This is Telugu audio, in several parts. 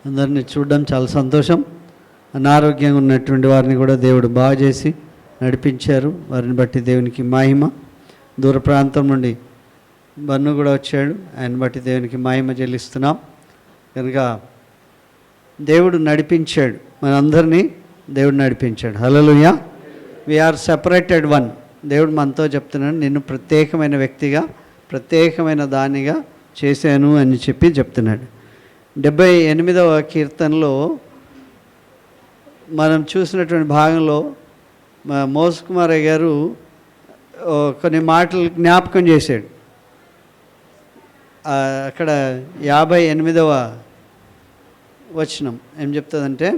అందరినీ చూడడం చాలా సంతోషం. అనారోగ్యంగా ఉన్నటువంటి వారిని కూడా దేవుడు బాగా చేసి నడిపించారు. వారిని బట్టి దేవునికి మహిమ. దూర ప్రాంతం నుండి బన్ను కూడా వచ్చాడు, ఆయన బట్టి దేవునికి మహిమ చెల్లిస్తున్నాం. కనుక దేవుడు నడిపించాడు, మనందరినీ దేవుడు నడిపించాడు. హల్లెలూయా. We are separated one. దేవుడు మనతో చెప్తున్నాడు, నిన్ను ప్రత్యేకమైన వ్యక్తిగా, ప్రత్యేకమైన దానిగా చేశాను అని చెప్పి చెప్తున్నాడు. 78వ కీర్తనలో మనం చూసినటువంటి భాగంలో మోస్ కుమారయ్య గారు కొన్ని మాటలు జ్ఞాపకం చేశాడు. అక్కడ 58వ వచనం ఏం చెప్తుందంటే,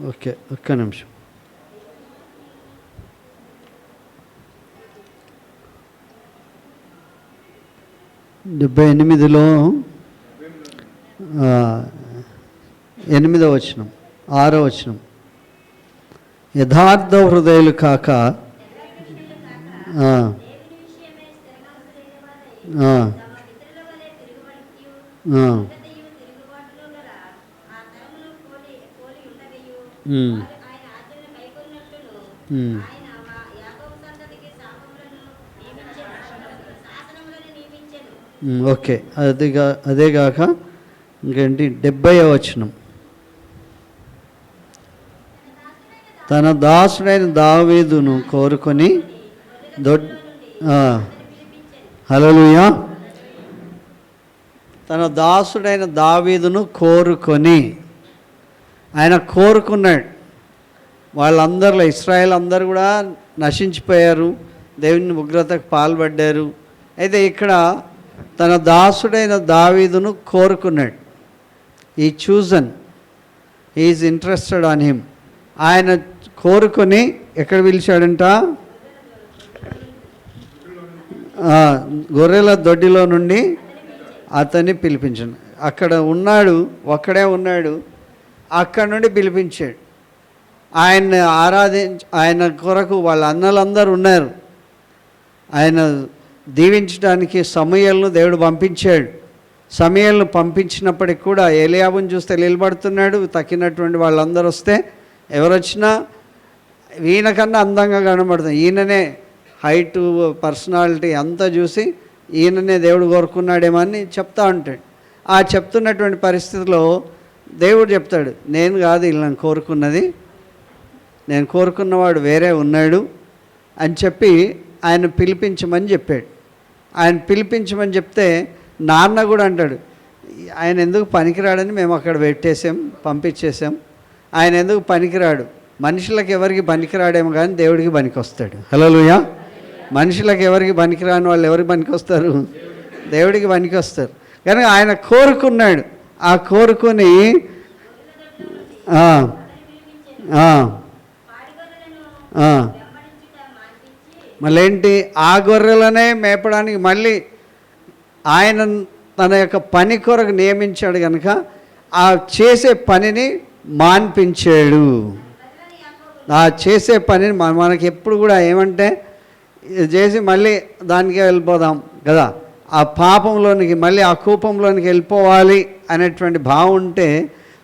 ఓకే, ఒక్క నిమిషం. డెబ్బై 78లో 8వ వచనం, 6వ వచనం, యథార్థ హృదయులు కాక ఓకే, అదేగాక ఇంకేంటి 70వ వచనం, తన దాసుడైన దావీదును కోరుకొని హల్లెలూయా, తన దాసుడైన దావీదును కోరుకొని, ఆయన కోరుకున్నాడు. వాళ్ళందరిలో ఇశ్రాయేల్ అందరూ కూడా నశించిపోయారు, దేవుని ఉగ్రతకు పాల్పడ్డారు. అయితే ఇక్కడ తన దాసుడైన దావీదును కోరుకున్నాడు. ఈ chosen, is interested on him. ఆయన కోరుకొని ఎక్కడ పిలిచాడంట? గొర్రెల దొడ్డిలో నుండి అతన్ని పిలిపించాడు. అక్కడ ఉన్నాడు, ఒక్కడే ఉన్నాడు, అక్కడ నుండి పిలిపించాడు. ఆయన్ని ఆయన కొరకు వాళ్ళ అన్నలందరూ ఉన్నారు. ఆయన దీవించడానికి సమూయేలును దేవుడు పంపించాడు. సమూయేలును పంపించినప్పటికి కూడా ఏలీయాబుని చూస్తే నిలబడుతున్నాడు. తక్కినటువంటి వాళ్ళందరూ వస్తే ఎవరొచ్చినా ఈయనకన్నా అందంగా కనబడుతుంది. ఈయననే హైటు, పర్సనాలిటీ అంతా చూసి ఈయననే దేవుడు కోరుకున్నాడేమో అని చెప్తా ఉంటాడు. ఆ చెప్తున్నటువంటి పరిస్థితిలో దేవుడు చెప్తాడు, నేను కాదు వీళ్ళని కోరుకున్నది, నేను కోరుకున్నవాడు వేరే ఉన్నాడు అని చెప్పి ఆయన పిలిపించమని చెప్పాడు. ఆయన పిలిపించమని చెప్తే నాన్న కూడా అంటాడు, ఆయన ఎందుకు పనికిరాడని మేము అక్కడ పెట్టేసాం, పంపించేసాం. ఆయన ఎందుకు పనికిరాడు, మనుషులకు ఎవరికి పనికిరాడేమో కానీ దేవుడికి పనికి వస్తాడు. హల్లెలూయా. మనుషులకు ఎవరికి పనికిరాని వాళ్ళు ఎవరికి పనికి వస్తారు? దేవుడికి పనికి వస్తారు. కనుక ఆయన కోరుకున్నాడు. ఆ కోరుకుని మళ్ళేంటి, ఆ గొర్రెలనే మేపడానికి మళ్ళీ ఆయన తన యొక్క పని కొరకు నియమించాడు. కనుక ఆ చేసే పనిని మాన్పించాడు. ఆ చేసే పనిని మనకి ఎప్పుడు కూడా ఏమంటే చేసి మళ్ళీ దానికే వెళ్ళిపోదాం కదా, ఆ పాపంలోనికి మళ్ళీ ఆ కూపంలోనికి వెళ్ళిపోవాలి అనేటువంటి భావం ఉంటే,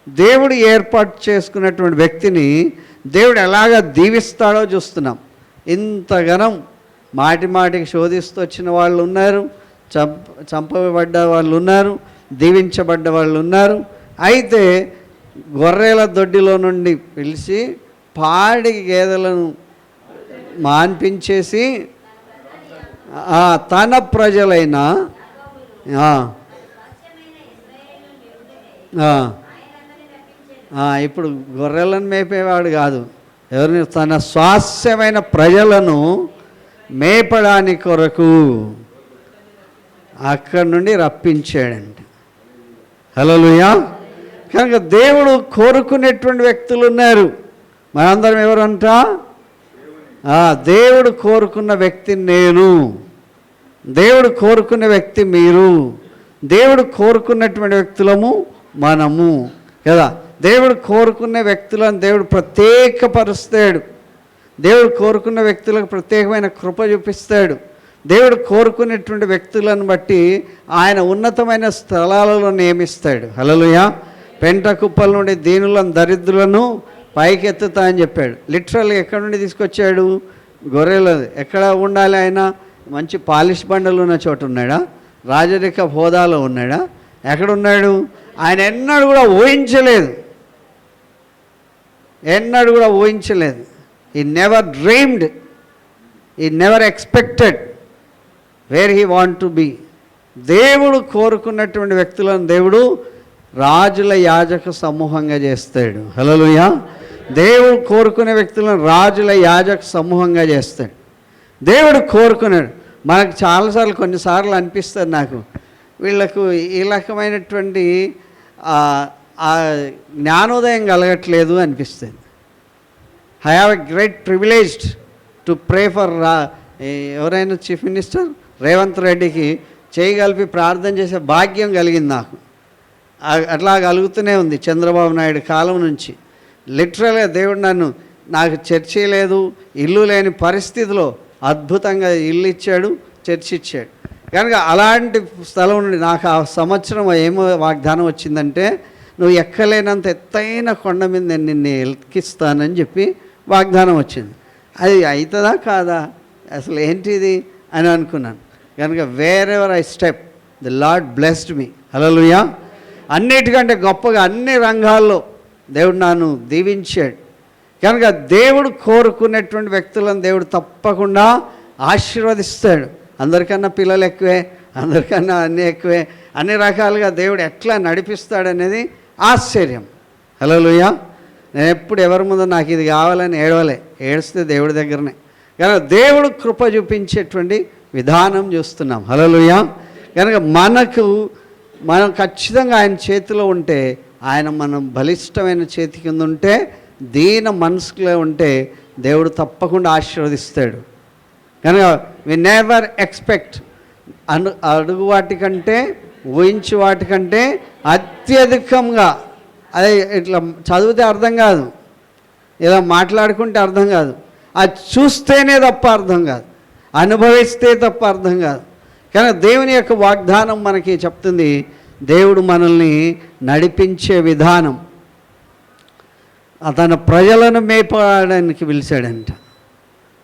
దేవుడు ఏర్పాటు చేసుకున్నటువంటి వ్యక్తిని దేవుడు ఎలాగ దీవిస్తాడో చూస్తున్నాం. ఇంతగానం మాటికి శోధిస్తూ వచ్చిన వాళ్ళు ఉన్నారు, చంపబడ్డ వాళ్ళు ఉన్నారు, దీవించబడ్డ వాళ్ళు ఉన్నారు. అయితే గొర్రెల దొడ్డిలో నుండి పిలిచి పాడి గేదెలను మాన్పించేసి తన ప్రజలైన ఇప్పుడు గొర్రెలను మేపేవాడు కాదు, ఎవరిని, తన స్వాస్యమైన ప్రజలను మేపడానికి కొరకు అక్కడి నుండి రప్పించాడండి. హల్లెలూయా. కనుక దేవుడు కోరుకునేటువంటి వ్యక్తులు ఉన్నారు. మనందరం ఎవరంట? దేవుడు కోరుకున్న వ్యక్తి నేను, దేవుడు కోరుకునే వ్యక్తి మీరు, దేవుడు కోరుకున్నటువంటి వ్యక్తులము మనము కదా. దేవుడు కోరుకునే వ్యక్తులను దేవుడు ప్రత్యేకపరుస్తాడు. దేవుడు కోరుకున్న వ్యక్తులకు ప్రత్యేకమైన కృప చూపిస్తాడు. దేవుడు కోరుకునేటువంటి వ్యక్తులను బట్టి ఆయన ఉన్నతమైన స్థలాలలో నియమిస్తాడు. హల్లెలూయా. పెంట కుప్పల నుండి దీనులను దరిద్రులను పైకెత్తుతా అని చెప్పాడు. లిటరల్గా ఎక్కడి నుండి తీసుకొచ్చాడు? గొర్రెలు. ఎక్కడ ఉండాలి ఆయన? మంచి పాలిష్ బండలు ఉన్న చోట ఉన్నాడా? రాజరిక హోదాలో ఉన్నాడా? ఎక్కడున్నాడు? ఆయన ఎన్నడూ కూడా ఊహించలేదు. He never dreamed, he never expected where he want to be. దేవుడు కోరుకున్నటువంటి వ్యక్తులను దేవుడు రాజుల యాజక సమూహంగా చేస్తాడు. హల్లెలూయా. దేవుడు కోరుకునే వ్యక్తులను రాజుల యాజక సమూహంగా చేస్తాడు. దేవుడు కోరుకున్నాడు. మనకు చాలాసార్లు కొన్నిసార్లు అనిపిస్తుంది, నాకు వీళ్ళకు ఈ రకమైనటువంటి జ్ఞానోదయం కలగట్లేదు అనిపిస్తుంది. I have a great privileged to pray for ఎవరైనా చీఫ్ మినిస్టర్ రేవంత్ రెడ్డికి చేయగలిపి ప్రార్థన చేసే భాగ్యం కలిగింది నాకు. అట్లా కలుగుతూనే ఉంది చంద్రబాబు నాయుడు కాలం నుంచి. లిటరల్గా దేవుడు నాకు చర్చి లేదు, ఇల్లు లేని పరిస్థితిలో అద్భుతంగా ఇల్లు ఇచ్చాడు, చర్చి ఇచ్చాడు. కనుక అలాంటి స్థలం నుండి నాకు ఆ సంవత్సరం ఏమో వాగ్దానం వచ్చిందంటే, నువ్వు ఎక్కలేనంత ఎత్తైన కొండ మీద నేను నిన్ను ఎక్కిస్తానని చెప్పి వాగ్దానం వచ్చింది. అది అవుతుందా కాదా, అసలు ఏంటిది అని అనుకున్నాను. కనుక wherever I step the Lord blessed me. Hallelujah. అన్నిటికంటే గొప్పగా అన్ని రంగాల్లో దేవుడు నన్ను దీవించాడు. కనుక దేవుడు కోరుకునేటువంటి వ్యక్తులను దేవుడు తప్పకుండా ఆశీర్వదిస్తాడు. అందరికన్నా పిల్లలు ఎక్కువే, అందరికన్నా అన్నీ ఎక్కువే, అన్ని రకాలుగా దేవుడు ఎట్లా నడిపిస్తాడనేది ఆశ్చర్యం. హల్లెలూయా. నేను ఎప్పుడు ఎవరి ముందు నాకు ఇది కావాలని ఏడిస్తే దేవుడి దగ్గరనే. కనుక దేవుడు కృప చూపించేటువంటి విధానం చూస్తున్నాం. హల్లెలూయా. కనుక మనం ఖచ్చితంగా ఆయన చేతిలో ఉంటే, ఆయన మనం బలిష్టమైన చేతి కింద ఉంటే, దీన మనసులో ఉంటే దేవుడు తప్పకుండా ఆశీర్వదిస్తాడు. కనుక వి నెవర్ ఎక్స్పెక్ట్ అడుగు వాటికంటే ఊహించు వాటికంటే అత్యధికంగా. అది ఇట్లా చదివితే అర్థం కాదు, ఇలా మాట్లాడుకుంటే అర్థం కాదు, అది చూస్తేనే తప్ప అర్థం కాదు, అనుభవిస్తే తప్ప అర్థం కాదు. కానీ దేవుని యొక్క వాగ్దానం మనకి చెప్తుంది, దేవుడు మనల్ని నడిపించే విధానం. తన ప్రజలను మేపడానికి పిలిచాడంట.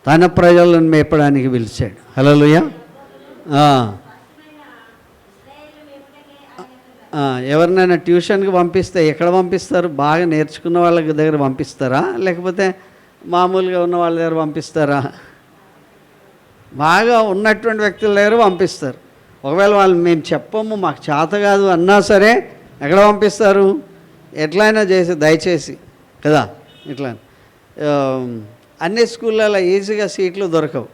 తన ప్రజలను మేపడానికి పిలిచాడు. హల్లెలూయా. ఎవరినైనా ట్యూషన్కి పంపిస్తే ఎక్కడ పంపిస్తారు? బాగా నేర్చుకున్న వాళ్ళ దగ్గర పంపిస్తారా, లేకపోతే మామూలుగా ఉన్న వాళ్ళ దగ్గర పంపిస్తారా? బాగా ఉన్నటువంటి వ్యక్తుల దగ్గర పంపిస్తారు. ఒకవేళ వాళ్ళు మేము చెప్పము, మాకు చేత కాదు అన్నా సరే ఎక్కడ పంపిస్తారు? ఎట్లయినా చేసి దయచేసి కదా. ఇట్లా అన్ని స్కూళ్ళల్లో ఈజీగా సీట్లు దొరకవు.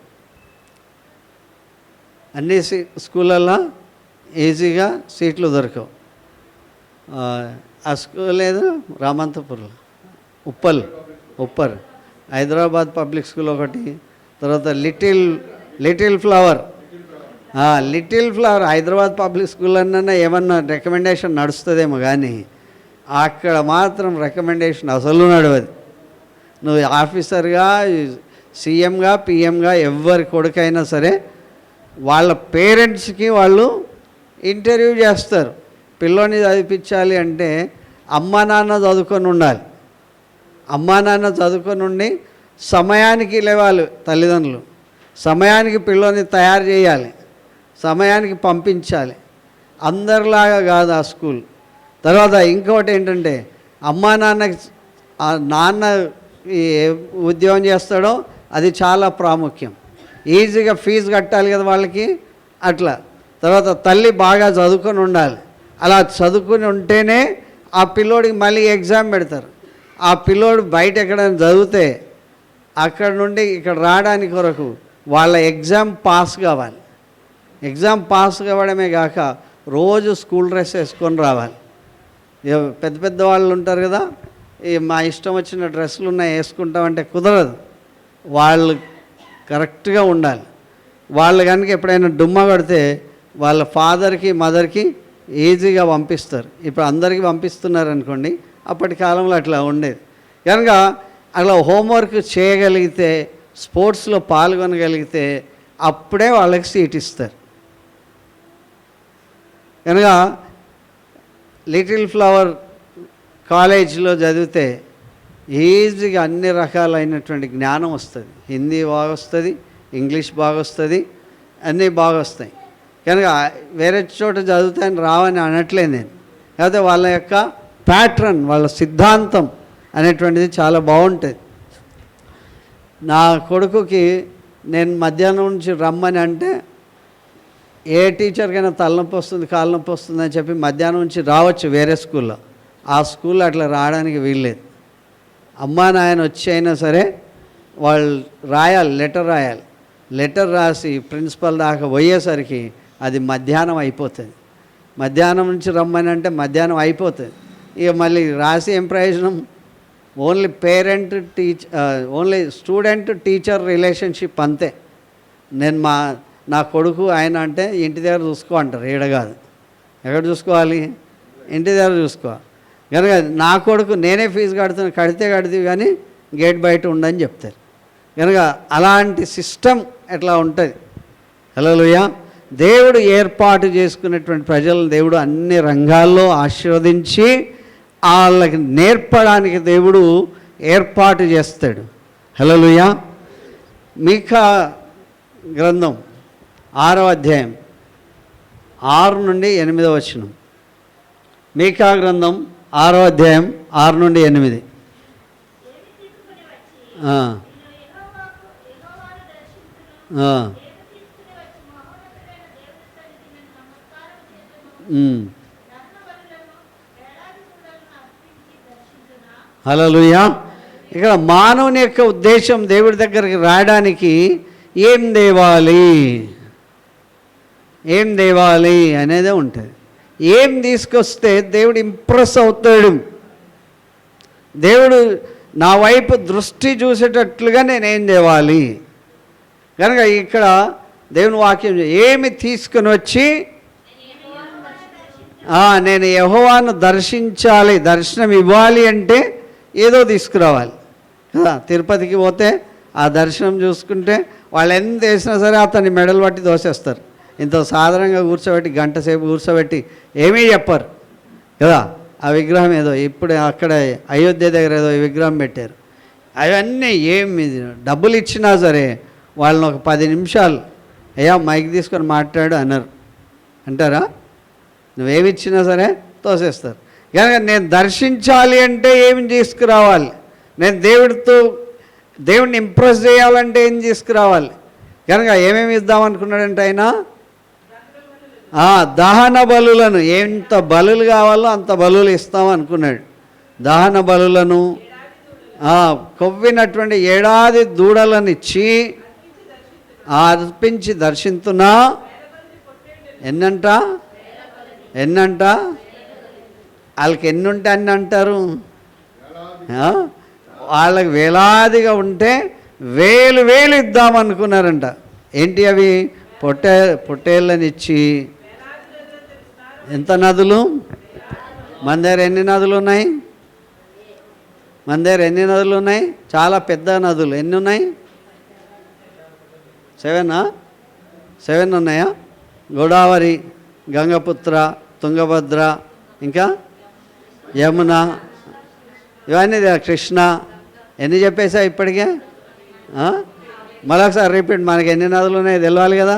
అన్ని స్కూళ్ళల్లో ఈజీగా సీట్లు దొరకవు. ఆ స్కూల్ ఏదో రామంతపూర్లో, ఉప్పర్ హైదరాబాద్ పబ్లిక్ స్కూల్ ఒకటి, తర్వాత little flower Hyderabad public school అన్నా ఏమన్నా రికమెండేషన్ నడుస్తుందేమో, కానీ అక్కడ మాత్రం రికమెండేషన్ అసలు నడవదు. నువ్వు ఆఫీసర్గా, సీఎంగా, పిఎంగా ఎవరి కొడుకైనా సరే వాళ్ళ పేరెంట్స్కి వాళ్ళు ఇంటర్వ్యూ చేస్తారు. పిల్లోని చదివించాలి అంటే అమ్మా నాన్న చదువుకొని ఉండాలి. అమ్మా నాన్న చదువుకొని ఉండి సమయానికి లేవాలి తల్లిదండ్రులు, సమయానికి పిల్లోని తయారు చేయాలి, సమయానికి పంపించాలి. అందరిలాగా కాదు ఆ స్కూల్. తర్వాత ఇంకొకటి ఏంటంటే, అమ్మా నాన్న ఉద్యోగం చేస్తాడో అది చాలా ప్రాముఖ్యం. ఈజీగా ఫీజు కట్టాలి కదా వాళ్ళకి, అట్లా. తర్వాత తల్లి బాగా చదువుకొని ఉండాలి. అలా చదువుకుని ఉంటేనే ఆ పిల్లోడికి మళ్ళీ ఎగ్జామ్ పెడతారు. ఆ పిల్లోడు బయట ఎక్కడైనా చదివితే అక్కడ నుండి ఇక్కడ రావడానికి కొరకు వాళ్ళ ఎగ్జామ్ పాస్ కావాలి. ఎగ్జామ్ పాస్ కావడమే కాక రోజు స్కూల్ డ్రెస్ వేసుకొని రావాలి. పెద్ద పెద్ద వాళ్ళు ఉంటారు కదా, మా ఇష్టం వచ్చిన డ్రెస్సులు ఉన్నాయి వేసుకుంటామంటే కుదరదు. వాళ్ళు కరెక్ట్గా ఉండాలి. వాళ్ళు కనుక ఎప్పుడైనా డుమ్మ కొడితే వాళ్ళ ఫాదర్కి మదర్కి ఈజీగా పంపిస్తారు. ఇప్పుడు అందరికీ పంపిస్తున్నారు అనుకోండి, అప్పటి కాలంలో అట్లా ఉండేది. కనుక అలా హోంవర్క్ చేయగలిగితే, స్పోర్ట్స్లో పాల్గొనగలిగితే అప్పుడే వాళ్ళకి సీట్ ఇస్తారు. కనుక లిటిల్ ఫ్లవర్ కాలేజీలో చదివితే ఈజీగా అన్ని రకాలైనటువంటి జ్ఞానం వస్తుంది. హిందీ బాగా వస్తుంది, ఇంగ్లీష్ బాగా వస్తుంది, అన్నీ బాగా వస్తాయి. కనుక వేరే చోట చదువుతాయని రావని అనట్లేదు నేను. కాకపోతే వాళ్ళ యొక్క ప్యాట్రన్, వాళ్ళ సిద్ధాంతం అనేటువంటిది చాలా బాగుంటుంది. నా కొడుకుకి నేను మధ్యాహ్నం నుంచి రమ్మని అంటే, ఏ టీచర్కైనా తలనొప్పి వస్తుంది, కాళ్ళ నొప్పి వస్తుంది అని చెప్పి మధ్యాహ్నం నుంచి రావచ్చు వేరే స్కూల్లో. ఆ స్కూల్లో అట్లా రావడానికి వీల్లేదు. అమ్మా నాయన వచ్చి అయినా సరే వాళ్ళు రాయాలి, లెటర్ రాసి ప్రిన్సిపల్ దాకా పోయేసరికి అది మధ్యాహ్నం అయిపోతుంది. మధ్యాహ్నం నుంచి రమ్మని అంటే మధ్యాహ్నం అయిపోతుంది. ఇక మళ్ళీ రాసి ఏం ప్రయోజనం? Only only student teacher relationship అంతే. నేను నా కొడుకు ఆయన అంటే ఇంటి దగ్గర చూసుకో అంటారు, ఈడ కాదు. ఎక్కడ చూసుకోవాలి? ఇంటి దగ్గర చూసుకోవాలి. కనుక నా కొడుకు నేనే ఫీజు కడితే కడితే కానీ గేట్ బయట ఉండని చెప్తారు. కనుక అలాంటి సిస్టమ్ ఎట్లా ఉంటుంది. హల్లెలూయా. దేవుడు ఏర్పాటు చేసుకున్నటువంటి ప్రజలను దేవుడు అన్ని రంగాల్లో ఆశీర్వదించి వాళ్ళకి నేర్పడానికి దేవుడు ఏర్పాటు చేస్తాడు. హల్లెలూయా. మీకా గ్రంథం 6వ అధ్యాయం 6 నుండి 8వ వచనం. మీకా గ్రంథం 6వ అధ్యాయం 6 నుండి 8. హల్లెలూయా. ఇక్కడ మానవుని యొక్క ఉద్దేశం దేవుడి దగ్గరికి రావడానికి ఏం దేవాలి అనేదే ఉంటుంది. ఏం తీసుకొస్తే దేవుడు ఇంప్రెస్ అవుతాడు, దేవుడు నా వైపు దృష్టి చూసేటట్లుగా నేనేం తేవాలి. కనుక ఇక్కడ దేవుని వాక్యం ఏమి తీసుకుని వచ్చి నేను యెహోవాను దర్శించాలి, దర్శనం ఇవ్వాలి అంటే ఏదో తీసుకురావాలి కదా. తిరుపతికి పోతే ఆ దర్శనం చూసుకుంటే వాళ్ళు ఎంత వేసినా సరే అతన్ని మెడలు పట్టి దోసేస్తారు. ఇంత సాధారణంగా కూర్చోబెట్టి గంట సేపు కూర్చోబెట్టి ఏమీ చెప్పరు కదా. ఆ విగ్రహం ఏదో ఇప్పుడు అక్కడ అయోధ్య దగ్గర ఏదో విగ్రహం పెట్టారు. అవన్నీ ఏమి డబ్బులు ఇచ్చినా సరే వాళ్ళని ఒక 10 నిమిషాలు అయ్యా మైక్ తీసుకొని మాట్లాడు అన్నారు అంటారా? నువ్వేమి ఇచ్చినా సరే తోసేస్తారు. కనుక నేను దర్శించాలి అంటే ఏమి తీసుకురావాలి, నేను దేవుడిని ఇంప్రెస్ చేయాలంటే ఏం తీసుకురావాలి. కనుక ఏమేమి ఇద్దామనుకున్నాడంటే ఆయన దహన బలులను, ఎంత బలులు కావాలో అంత బలులు ఇస్తామనుకున్నాడు. దహన బలులను, కొవ్వినటువంటి 7 దూడలను ఇచ్చి అర్పించి దర్శించునా. ఎన్నంట వాళ్ళకి ఎన్ని ఉంటే అన్ని అంటారు. వాళ్ళకి వేలాదిగా ఉంటే వేలు ఇద్దామనుకున్నారంట. ఏంటి అవి? పొట్టేళ్ళనిచ్చి. ఎంత నదులు? మన దగ్గర ఎన్ని నదులు ఉన్నాయి? చాలా పెద్ద నదులు. ఎన్ని ఉన్నాయి? 7 ఉన్నాయా? గోదావరి, గంగపుత్ర, తుంగభద్ర, ఇంకా యమున, ఇవన్నీ కృష్ణ. ఎన్ని చెప్పేసా ఇప్పటికే? మరొకసారి రిపీట్. మనకి ఎన్ని నదులు ఉన్నాయో తెలవాలి కదా.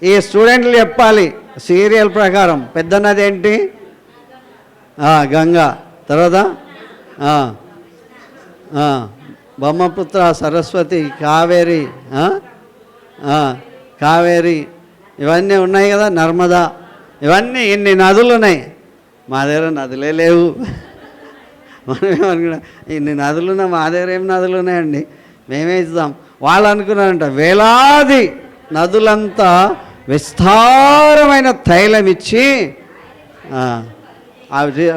ఈ స్టూడెంట్లు చెప్పాలి సీరియల్ ప్రకారం. పెద్ద నది ఏంటి? గంగా. తర్వాత బ్రహ్మపుత్ర, సరస్వతి, కావేరి ఇవన్నీ ఉన్నాయి కదా. నర్మదా, ఇవన్నీ ఇన్ని నదులు ఉన్నాయి. మా దగ్గర నదులే లేవు. మనమేమనుకున్నా ఇన్ని నదులున్నా మా దగ్గర ఏం నదులు ఉన్నాయండి, మేమే ఇద్దాం. వాళ్ళు అనుకున్నారంట వేలాది నదులంతా విస్తారమైన తైలం ఇచ్చి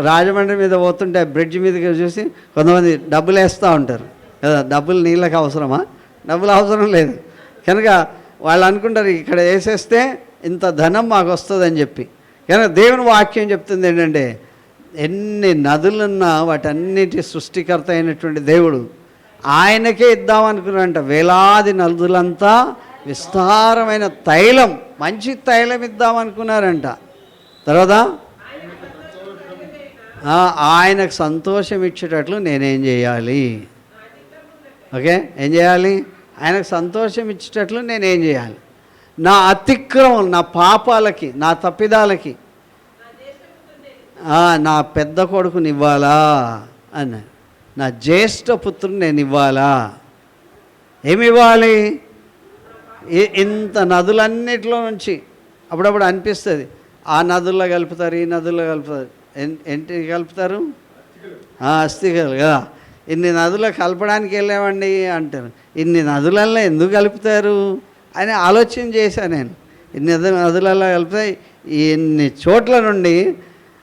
రాజమండ్రి మీద పోతుంటే బ్రిడ్జ్ మీదకి చూసి కొంతమంది డబ్బులు వేస్తూ ఉంటారు కదా. డబ్బులు నీళ్ళకి అవసరమా? డబ్బులు అవసరం లేదు. కనుక వాళ్ళు అనుకుంటారు ఇక్కడ వేసేస్తే ఇంత ధనం మాకు వస్తుందని చెప్పి. కానీ దేవుని వాక్యం చెప్తుంది ఏంటంటే, ఎన్ని నదులున్నా వాటన్నిటి సృష్టికర్త అయినటువంటి దేవుడు ఆయనకే ఇద్దామనుకున్నారంట. వేలాది నదులంతా విస్తారమైన తైలం, మంచి తైలం ఇద్దామనుకున్నారంట. తర్వాత ఆయనకు సంతోషం ఇచ్చేటట్లు నేనేం చేయాలి? ఓకే, ఏం చేయాలి? ఆయనకు సంతోషం ఇచ్చేటట్లు నేనేం చేయాలి? నా అతిక్రమం, నా పాపాలకి, నా తప్పిదాలకి నా పెద్ద కొడుకుని ఇవ్వాలా అన్నాడు. నా జ్యేష్ఠ పుత్రుని నేను ఇవ్వాలా? ఏమి ఇవ్వాలి? ఇంత నదులన్నిటిలో నుంచి అప్పుడప్పుడు అనిపిస్తుంది, ఆ నదుల్లో కలుపుతారు, ఈ నదుల్లో కలుపుతారు. ఏంటి కలుపుతారు? అస్థికలు కదా. ఇన్ని నదులు కలపడానికి వెళ్ళామండి అంటారు. ఇన్ని నదులలో ఎందుకు కలుపుతారు అని ఆలోచన చేశాను నేను. ఇన్ని నదులలో కలుపుతాయి, ఇన్ని చోట్ల నుండి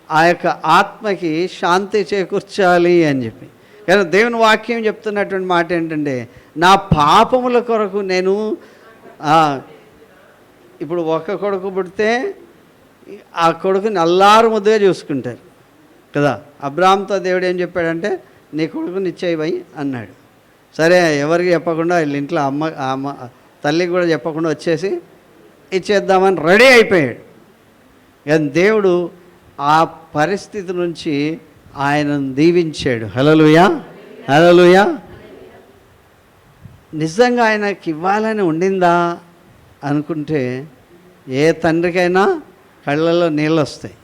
ఆ యొక్క ఆత్మకి శాంతి చేకూర్చాలి అని చెప్పి. కానీ దేవుని వాక్యం చెప్తున్నటువంటి మాట ఏంటంటే, నా పాపముల కొరకు నేను ఇప్పుడు ఒక కొడుకు పుడితే ఆ కొడుకుని అల్లారు ముద్దుగా చూసుకుంటారు కదా. అబ్రాహాంతో దేవుడు ఏం చెప్పాడంటే, నీ కొడుకుని ఇచ్చేయి అన్నాడు. సరే, ఎవరికి చెప్పకుండా వీళ్ళ ఇంట్లో అమ్మ తల్లికి కూడా చెప్పకుండా వచ్చేసి ఇచ్చేద్దామని రెడీ అయిపోయాడు. కానీ దేవుడు ఆ పరిస్థితి నుంచి ఆయనను దీవించాడు. హల్లెలూయా, హల్లెలూయా. నిజంగా ఆయనకి ఇవ్వాలని ఉండిందా అనుకుంటే, ఏ తండ్రికైనా కళ్ళల్లో నీళ్ళు వస్తాయి.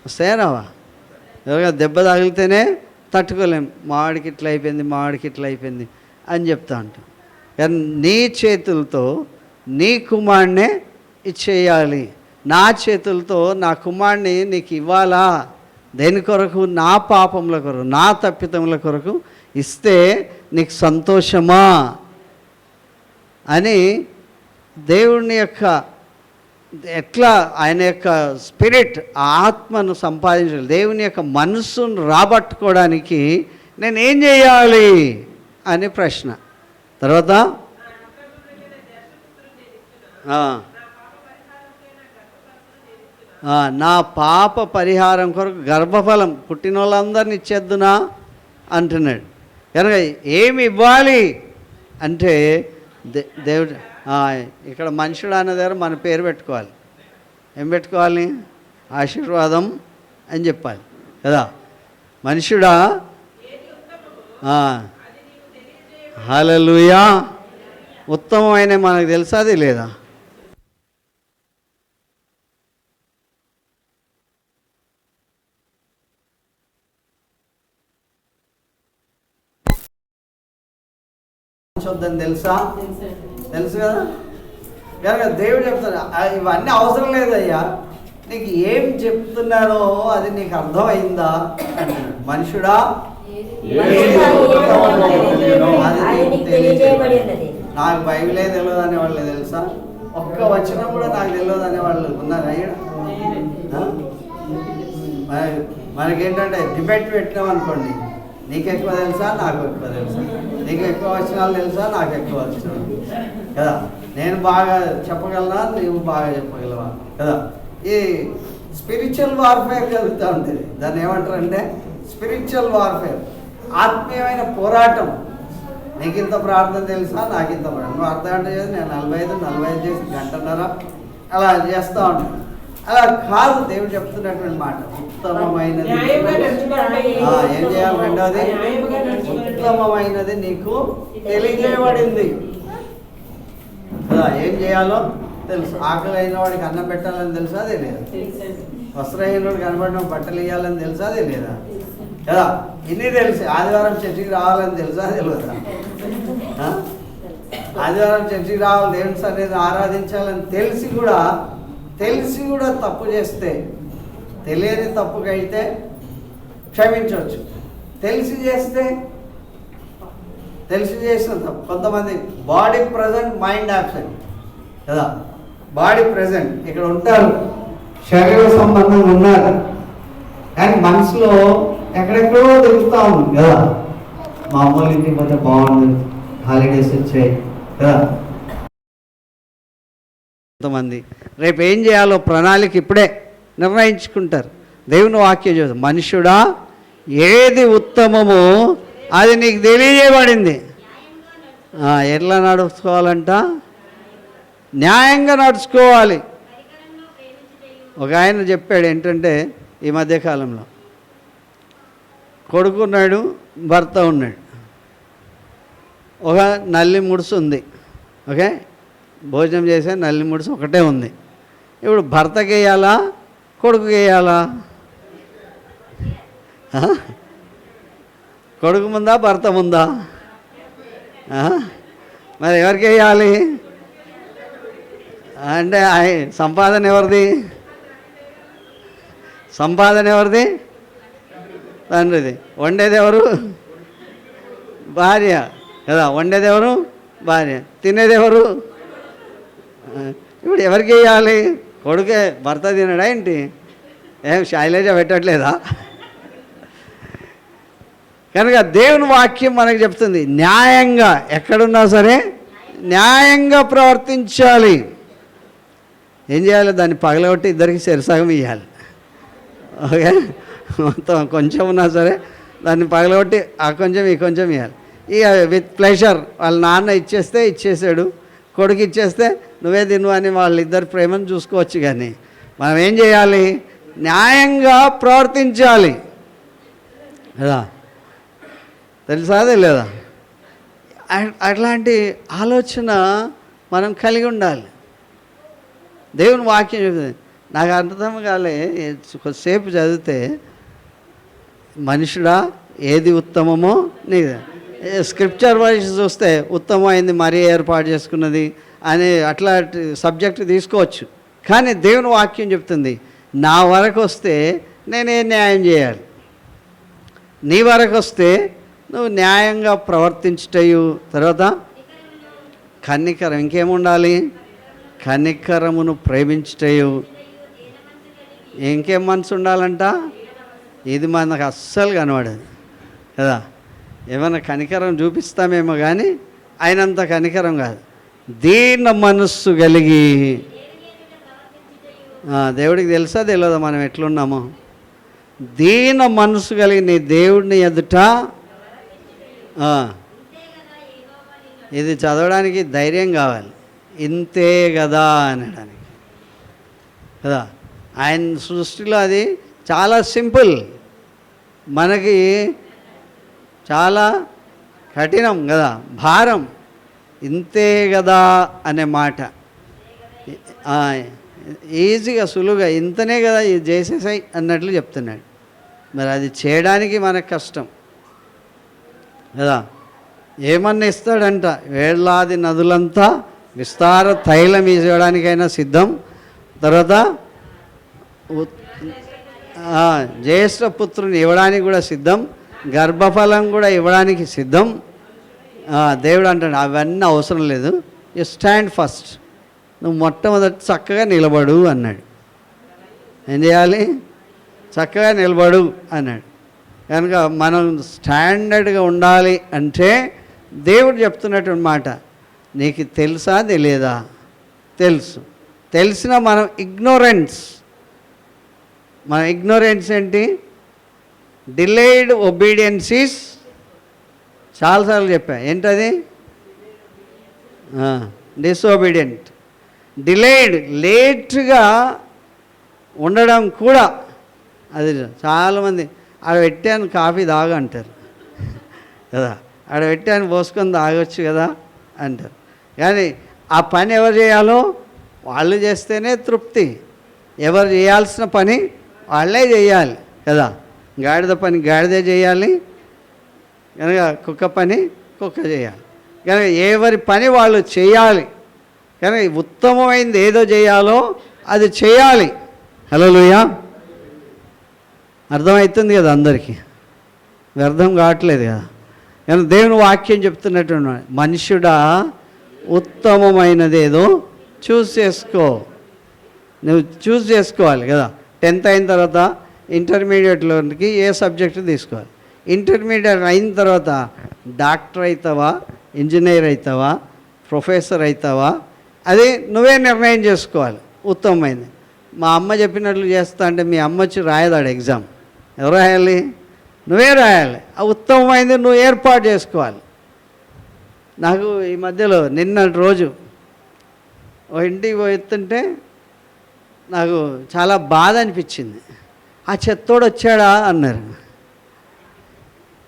వస్తాయా రావా? ఎవరిగా దెబ్బ తగిలితేనే తట్టుకోలేం, మావాడికి ఇట్లా అయిపోయింది, మావాడికి ఇట్లా అయిపోయింది అని చెప్తా ఉంటాం. కానీ నీ చేతులతో నీ కుమారుడినే ఇచ్చేయాలి. నా చేతులతో నా కుమారుడిని నీకు ఇవ్వాలా? దేని కొరకు? నా పాపముల కొరకు, నా తప్పిదముల కొరకు ఇస్తే నీకు సంతోషమా అని దేవుని యొక్క ఎట్లా ఆయన యొక్క స్పిరిట్, ఆత్మను సంపాదించాలి, దేవుని యొక్క మనస్సును రాబట్టుకోవడానికి నేనేం చేయాలి అని ప్రశ్న. తర్వాత నా పాప పరిహారం కొరకు గర్భఫలం పుట్టిన వాళ్ళందరినీ ఇచ్చేద్దునా అంటున్నాడు. కనుక ఏమి ఇవ్వాలి అంటే దేవుడు ఇక్కడ మనుషుడు అనే దగ్గర మన పేరు పెట్టుకోవాలి. ఏం పెట్టుకోవాలి? ఆశీర్వాదం అని చెప్పాలి కదా. మనుషుడా, హల్లెలూయా, ఉత్తమమైన మనకు తెలుసా అది లేదా? చూద్దని తెలుసా? తెలుసు కదా. కనుక దేవుడు చెప్తాడు, ఇవన్నీ అవసరం లేదయ్యా, నీకు ఏం చెప్తున్నానో అది నీకు అర్థమైందా అంటున్నాడు. మనుషుడా, నాకు బైబిలే తెలియదు అనేవాళ్ళు తెలుసా? ఒక్క వచనం కూడా నాకు తెలియదు అనేవాళ్ళు ఉన్నారు. అయ్యా మనకేంటంటే డిబేట్ పెట్టినాం అనుకోండి, నీకు ఎక్కువ తెలుసా, నాకు ఎక్కువ తెలుసా, నీకు ఎక్కువ వచనాలు తెలుసా, నాకు ఎక్కువ వచనాలు కదా. నేను బాగా చెప్పగలనా, నీవు బాగా చెప్పగలవా కదా. ఈ స్పిరిచువల్ వార్ఫేర్ జరుగుతూ ఉంటుంది. దాన్ని ఏమంటారంటే స్పిరిచువల్ వార్ఫేర్, ఆత్మీయమైన పోరాటం. నీకు ఇంత ప్రార్థన తెలుసా, నాకు ఇంత ప్రార్థన. నువ్వు అర్ధ గంట చేసి నేను 45 చేసి గంటన్నర అలా చేస్తూ ఉంటాను. అలా కాదు దేవుడు చెప్తున్నటువంటి మాట. ఉత్తమమైనది ఏం చేయాలి? రెండవది, ఉత్తమమైనది నీకు తెలియజేయబడింది కదా. ఏం చేయాలో తెలుసు. ఆకలి అయిన వాడికి అన్నం పెట్టాలని తెలుసా? అదే లేదా? వస్త్రహీన వాడికి కనబడిన బట్టలు ఇవ్వాలని తెలుసా? అదే లేదా కదా. ఇన్ని తెలిసి ఆదివారం చర్చికి రావాలని తెలుసా? తెలియదా? ఆదివారం చర్చికి రావాలి, దేవుని సన్నిధిని ఆరాధించాలని తెలిసి కూడా తప్పు చేస్తే, తెలియని తప్పుకైతే క్షమించవచ్చు. తెలిసి చేసిన తప్పు. కొంతమంది బాడీ ప్రజెంట్, మైండ్ యాబ్సెంట్ కదా. బాడీ ప్రజెంట్ ఇక్కడ ఉంటారు, శరీర సంబంధం ఉన్నారు, కానీ మనసులో ఎక్కడెక్కడో తిరుగుతూ ఉంది కదా. మా అమ్మోళ్ళ ఇంటికి పోతే బాగుంది, హాలిడేస్ వచ్చాయి కదా. కొంతమంది రేపు ఏం చేయాలో ప్రణాళిక ఇప్పుడే నిర్ణయించుకుంటారు. దేవుని వాక్యం చూద్దాం. మనుష్యుడా, ఏది ఉత్తమమో అది నీకు తెలియజేయబడింది. ఎట్లా నడుచుకోవాలంట? న్యాయంగా నడుచుకోవాలి. ఒక ఆయన చెప్పాడు ఏంటంటే, ఈ మధ్యకాలంలో కొడుకు ఉన్నాడు, భర్త ఉన్నాడు. ఒక నల్లి ముడుసు ఉంది. ఓకే, భోజనం చేసే నల్లి ముడుసు ఒకటే ఉంది. ఇప్పుడు భర్తకి వేయాలా, కొడుకుకి వేయాలా? కొడుకు ముందా, భర్త ముందా? మరి ఎవరికి వేయాలి అంటే సంపాదన ఎవరిది? సంపాదన ఎవరిది? తండ్రిది. వండేది ఎవరు? భార్య కదా. వండేది ఎవరు? భార్య. తినేది ఎవరు? ఇప్పుడు ఎవరికి వేయాలి? కొడుకే. భర్త తినడా ఏంటి? ఏం శైలజ పెట్టట్లేదా? కనుక దేవుని వాక్యం మనకు చెప్తుంది, న్యాయంగా ఎక్కడున్నా సరే న్యాయంగా ప్రవర్తించాలి. ఏం చేయాలి? దాన్ని పగలగొట్టి ఇద్దరికి చెరసగం ఇవ్వాలి. ఓకే, మొత్తం కొంచెం ఉన్నా సరే దాన్ని పగలగొట్టి ఆ కొంచెం ఈ కొంచెం ఇవ్వాలి. ఇక విత్ ప్లెజర్ వాళ్ళ నాన్న ఇచ్చేస్తే ఇచ్చేసాడు, కొడుకు ఇచ్చేస్తే నువ్వే తిను అని వాళ్ళిద్దరు ప్రేమను చూసుకోవచ్చు. కానీ మనం ఏం చేయాలి? న్యాయంగా ప్రవర్తించాలి కదా. తెలుసా లేదా? అట్లాంటి ఆలోచన మనం కలిగి ఉండాలి. దేవుని వాక్యం చెప్తుంది. నాకు అర్థం కాలే, కొద్దిసేపు చదివితే మనుషుడా, ఏది ఉత్తమమో నీకు. స్క్రిప్చర్ వైజ్ చూస్తే ఉత్తమమైంది మరీ ఏర్పాటు చేసుకున్నది అని అట్లా సబ్జెక్ట్ తీసుకోవచ్చు. కానీ దేవుని వాక్యం చెప్తుంది, నా వరకు వస్తే నేనే న్యాయం చేయాలి. నీ వరకు వస్తే నువ్వు న్యాయంగా ప్రవర్తించుటయు, తర్వాత కనికరం, ఇంకేముండాలి? కనికరమును ప్రేమించుటయు. ఇంకేం మనసు ఉండాలంట? ఇది మనకు అస్సలు కనబడదు కదా. ఏమైనా కనికరం చూపిస్తామేమో కానీ ఆయనంత కనికరం కాదు. దీన మనస్సు కలిగి, దేవుడికి తెలుసా తెలియదా మనం ఎట్లున్నామో? దీన మనస్సు కలిగి నీ దేవుడిని ఎదుట, ఇది చదవడానికి ధైర్యం కావాలి. ఇంతే కదా అనడానికి కదా. ఆయన సృష్టిలో అది చాలా సింపుల్, మనకి చాలా కఠినం కదా, భారం. ఇంతే కదా అనే మాట ఈజీగా సులువుగా ఇంతనే కదా ఇది చేసేసాయి అన్నట్లు చెప్తున్నాడు. మరి అది చేయడానికి మనకు కష్టం కదా. ఏమన్నా ఇస్తాడంట, వేలాది నదులంతా విస్తార తైలం ఇవ్వడానికైనా సిద్ధం. తర్వాత జ్యేష్ఠ పుత్రుని ఇవ్వడానికి కూడా సిద్ధం, గర్భఫలం కూడా ఇవ్వడానికి సిద్ధం. దేవుడు అంటాడు అవన్నీ అవసరం లేదు, యు స్టాండ్ ఫస్ట్, నువ్వు మొట్టమొదటి చక్కగా నిలబడు అన్నాడు. ఏం చేయాలి? చక్కగా నిలబడు అన్నాడు. కనుక మనం స్టాండర్డ్గా ఉండాలి అంటే దేవుడు చెప్తున్నటువంటి మాట, నీకు తెలుసా తెలియదా? తెలుసు. తెలిసిన మనం ఇగ్నోరెన్స్ ఏంటి? డిలేడ్ ఒబీడియన్స్ ఈజ్, చాలాసార్లు చెప్పా, ఏంటది? డిసొబీడియంట్. డిలేడ్, లేట్గా ఉండడం కూడా అది. చాలామంది ఆడ పెట్టాను కాఫీ తాగంటారు కదా, ఆడ పెట్టాను పోసుకొని తాగొచ్చు కదా అంటారు. కానీ ఆ పని ఎవరు చేయాలో వాళ్ళు చేస్తేనే తృప్తి. ఎవరు చేయాల్సిన పని వాళ్ళే చేయాలి కదా. గాడిద పని గాడిదే చేయాలి, కనుక కుక్క పని కుక్క చేయాలి. కనుక ఎవరి పని వాళ్ళు చేయాలి. కనుక ఉత్తమమైనది ఏదో చేయాలో అది చేయాలి. హల్లెలూయా. అర్థమవుతుంది కదా అందరికీ? వ్యర్థం కావట్లేదు కదా. కానీ దేవుని వాక్యం చెప్తున్నట్టు, మనుష్యుడా ఉత్తమమైనది ఏదో చూస్ చేసుకో. నువ్వు చూస్ చేసుకోవాలి కదా. 10th అయిన తర్వాత ఇంటర్మీడియట్లోకి ఏ సబ్జెక్టు తీసుకోవాలి. ఇంటర్మీడియట్ అయిన తర్వాత డాక్టర్ అవుతావా, ఇంజనీర్ అవుతావా, ప్రొఫెసర్ అవుతావా, అది నువ్వే నిర్ణయం చేసుకోవాలి ఉత్తమమైంది. మా అమ్మ చెప్పినట్లు చేస్తా అంటే మీ అమ్మ వచ్చి రాయదాడు ఎగ్జామ్, ఎవరు రాయాలి? నువ్వే రాయాలి. ఆ ఉత్తమమైంది నువ్వు ఏర్పాటు చేసుకోవాలి. నాకు ఈ మధ్యలో నిన్నటి రోజు ఓ ఇంటికి పోతుంటే నాకు చాలా బాధ అనిపించింది. ఆ చెత్తోడు వచ్చాడా అన్నారు.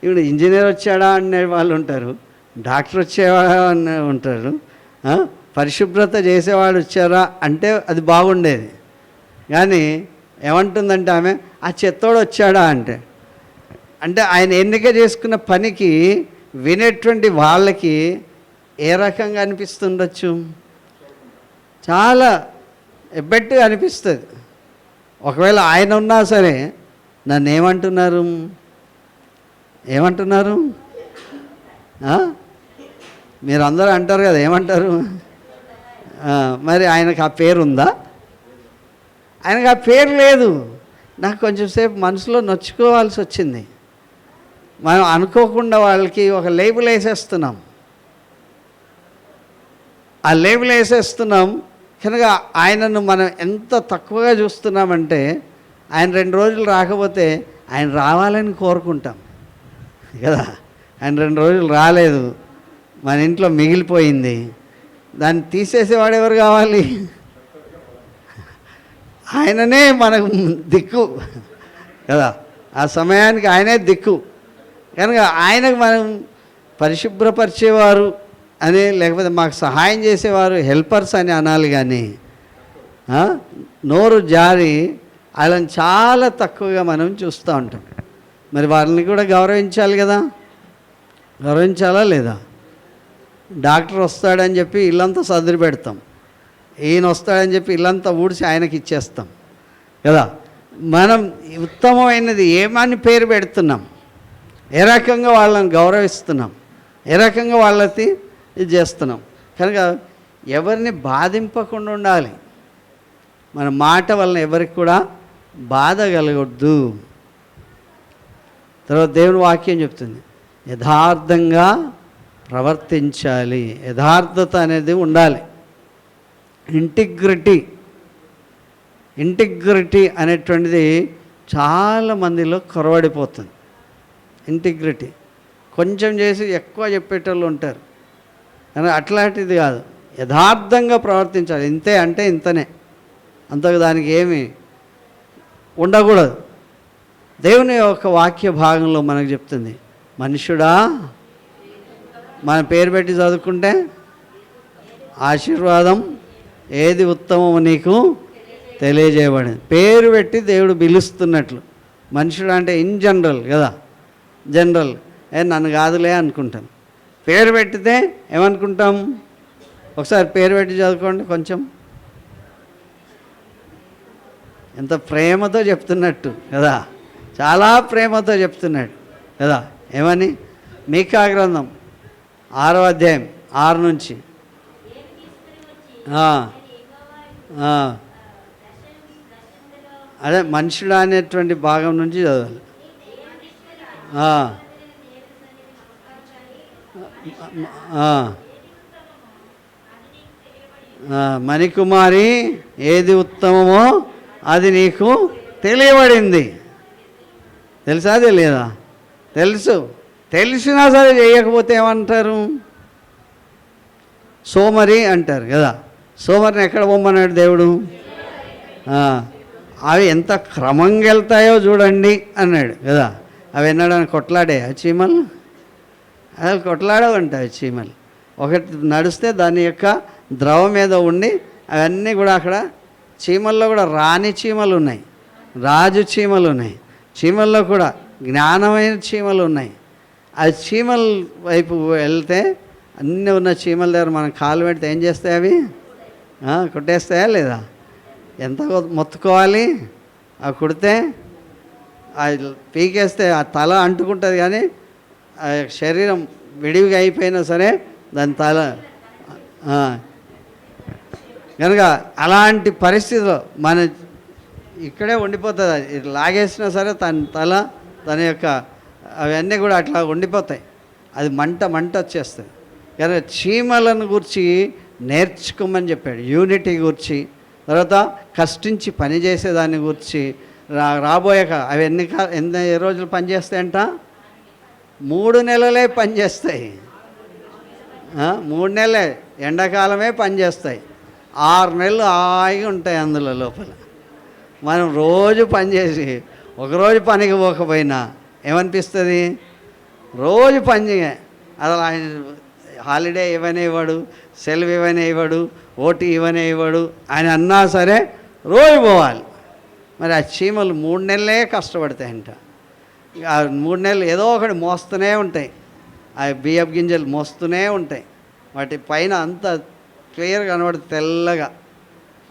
ఇప్పుడు ఇంజనీర్ వచ్చాడా అనే వాళ్ళు ఉంటారు, డాక్టర్ వచ్చేవాడా అనే ఉంటారు, పరిశుభ్రత చేసేవాడు వచ్చారా అంటే అది బాగుండేది. కానీ ఏమంటుందంటే ఆమె, ఆ చెత్తోడు వచ్చాడా అంటే అంటే ఆయన ఎన్నిక చేసుకున్న పనికి వినేటువంటి వాళ్ళకి ఏ రకంగా అనిపిస్తుండొచ్చు? చాలా ఎబ్బెట్టుగా అనిపిస్తుంది. ఒకవేళ ఆయన ఉన్నా సరే నన్ను ఏమంటున్నారు? మీరు అందరూ అంటారు కదా, ఏమంటారు? మరి ఆయనకు ఆ పేరు ఉందా? ఆయనకు ఆ పేరు లేదు. నాకు కొంచెం సేపు మనసులో నొచ్చుకోవాల్సి వచ్చింది. మనం అనుకోకుండా వాళ్ళకి ఒక లేబుల్ వేసేస్తున్నాం. ఆ లేబుల్ వేసేస్తున్నాం కనుక ఆయనను మనం ఎంత తక్కువగా చూస్తున్నామంటే, ఆయన 2 రోజులు రాకపోతే ఆయన రావాలని కోరుకుంటాం కదా. ఆయన 2 రోజులు రాలేదు, మన ఇంట్లో మిగిలిపోయింది, దాన్ని తీసేసేవాడు ఎవరు కావాలి? ఆయననే మనకు దిక్కు కదా. ఆ సమయానికి ఆయనే దిక్కు కనుక ఆయనకు మనం పరిశుభ్రపరిచేవారు అని, లేకపోతే మాకు సహాయం చేసేవారు హెల్పర్స్ అని అనాలి. కానీ నోరు జారి వాళ్ళని చాలా తక్కువగా మనం చూస్తూ ఉంటాం. మరి వాళ్ళని కూడా గౌరవించాలి కదా, గౌరవించాలా లేదా? డాక్టర్ వస్తాడని చెప్పి ఇల్లంతా సర్దిరి పెడతాం, ఈయన వస్తాడని చెప్పి ఇల్లంతా ఊడిసి ఆయనకి ఇచ్చేస్తాం కదా. మనం ఉత్తమమైనది ఏమని పేరు పెడుతున్నాం, ఏ రకంగా వాళ్ళని గౌరవిస్తున్నాం, ఏ రకంగా వాళ్ళకి ఇది చేస్తున్నాం. కనుక ఎవరిని బాధింపకుండా ఉండాలి. మన మాట వలన ఎవరికి కూడా బాధ కలగొద్దు. తర్వాత దేవుని వాక్యం చెప్తుంది, యథార్థంగా ప్రవర్తించాలి. యథార్థత అనేది ఉండాలి. ఇంటిగ్రిటీ అనేటువంటిది చాలా మందిలో కొరవడిపోతుంది. ఇంటిగ్రిటీ కొంచెం చేసి ఎక్కువ చెప్పేటోళ్ళు ఉంటారు, కానీ అట్లాంటిది కాదు. యథార్థంగా ప్రవర్తించాలి. ఇంతే అంటే ఇంతనే, అంతకు దానికి ఏమి ఉండకూడదు. దేవుని యొక్క వాక్య భాగంలో మనకు చెప్తుంది, మనుషుడా, మన పేరు పెట్టి చదువుకుంటే ఆశీర్వాదం ఏది ఉత్తమము నీకు తెలియజేయబడింది. పేరు పెట్టి దేవుడు పిలుస్తున్నట్లు. మనుషుడు అంటే ఇన్ జనరల్ కదా, జనరల్ నన్ను కాదులే అనుకుంటాం. పేరు పెట్టితే ఏమనుకుంటాం? ఒకసారి పేరు పెట్టి చదువుకోండి కొంచెం. ఎంత ప్రేమతో చెప్తున్నట్టు కదా, చాలా ప్రేమతో చెప్తున్నాడు కదా. ఏమని? మీకా గ్రంథం 6వ అధ్యాయం 6 నుంచి అదే మనుషుడు అనేటువంటి భాగం నుంచి చదవాలి. మణికుమారి, ఏది ఉత్తమమో అది నీకు తెలియబడింది. తెలుసా తెలియదా? తెలుసు. తెలిసినా సరే చేయకపోతే ఏమంటారు? సోమరి అంటారు కదా. సోమరిని ఎక్కడ పొమ్మన్నాడు దేవుడు? అవి ఎంత క్రమంగా వెళ్తాయో చూడండి అన్నాడు కదా. అవి ఎన్నడానికి కొట్లాడే ఆ చీమలు, అవి కొట్లాడవంటాయి చీమలు. ఒకటి నడిస్తే దాని యొక్క ద్రవం మీద ఉండి అవన్నీ కూడా అక్కడ చీమల్లో కూడా రాణి చీమలు ఉన్నాయి, రాజు చీమలు ఉన్నాయి, చీమల్లో కూడా జ్ఞానమైన చీమలు ఉన్నాయి. ఆ చీమల వైపు వెళ్తే అన్నీ ఉన్న చీమల దగ్గర మనం కాలు పెడితే ఏం చేస్తాయి? అవి కొట్టేస్తాయా లేదా? ఎంత మొత్తుకోవాలి? అవి కుడితే అది పీకేస్తే ఆ తల అంటుకుంటుంది, కానీ ఆ శరీరం విడివిగా అయిపోయినా సరే దాని తల. కనుక అలాంటి పరిస్థితిలో మన ఇక్కడే ఉండిపోతుంది. ఇది లాగేసినా సరే తన తల, తన యొక్క అవన్నీ కూడా అట్లా ఉండిపోతాయి. అది మంట వచ్చేస్తుంది. కనుక చీమలను గురించి నేర్చుకోమని చెప్పాడు. యూనిటీ గురించి, తర్వాత కష్టించి పని చేసేదాన్ని గురించి, రాబోయాక అవి ఏ రోజులు పనిచేస్తాయంట? 3 నెలలే పనిచేస్తాయి. 3 నెలలే, ఎండాకాలమే పనిచేస్తాయి. 6 నెలలు హాయిగా ఉంటాయి అందులో లోపల. మనం రోజు పనిచేసి ఒకరోజు పనికి పోకపోయినా ఏమనిపిస్తుంది? రోజు పని అసలు ఆయన హాలిడే ఇవ్వనే ఇవ్వడు, సెలవు ఇవ్వనే ఇవ్వడు, ఓటీ ఇవ్వనే ఇవ్వడు. ఆయన అన్నా సరే రోజు పోవాలి. మరి ఆ చీమలు 3 నెలలే కష్టపడతాయంట. ఆ 3 నెలలు ఏదో ఒకటి మోస్తూనే ఉంటాయి. ఆ బియ్యపు గింజలు మోస్తూనే ఉంటాయి. వాటి పైన అంత క్లియర్గా కనబడుతుంది తెల్లగా.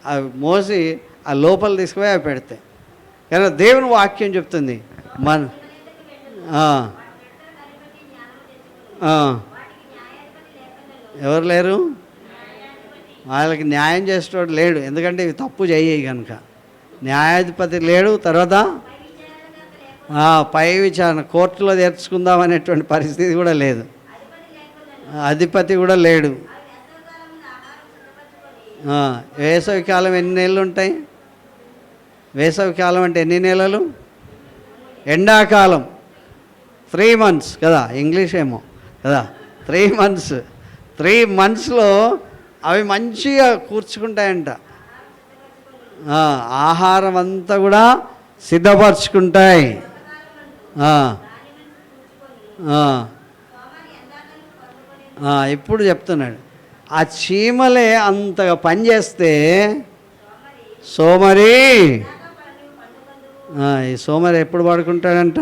అవి మోసి ఆ లోపల తీసుకుపోయి అవి పెడతాయి. కానీ దేవుని వాక్యం చెప్తుంది ఎవరు లేరు? వాళ్ళకి న్యాయం చేసేవాడు లేడు. ఎందుకంటే ఇవి తప్పు చేయి కనుక న్యాయాధిపతి లేడు. తర్వాత పై విచారణ కోర్టులో తెరుచుకుందాం అనేటువంటి పరిస్థితి కూడా లేదు. అధిపతి కూడా లేడు. వేసవికాలం ఎన్ని నెలలు ఉంటాయి? వేసవికాలం అంటే ఎన్ని నెలలు? ఎండాకాలం 3 months కదా, ఇంగ్లీష్ ఏమో కదా, 3 months. 3 monthsలో అవి మంచిగా కూర్చుకుంటాయంట. ఆహారం అంతా కూడా సిద్ధపరచుకుంటాయి. ఇప్పుడు చెప్తున్నాడు, ఆ చీమలే అంతగా పనిచేస్తే సోమరి ఈ సోమరి ఎప్పుడు పడుకుంటాడంట?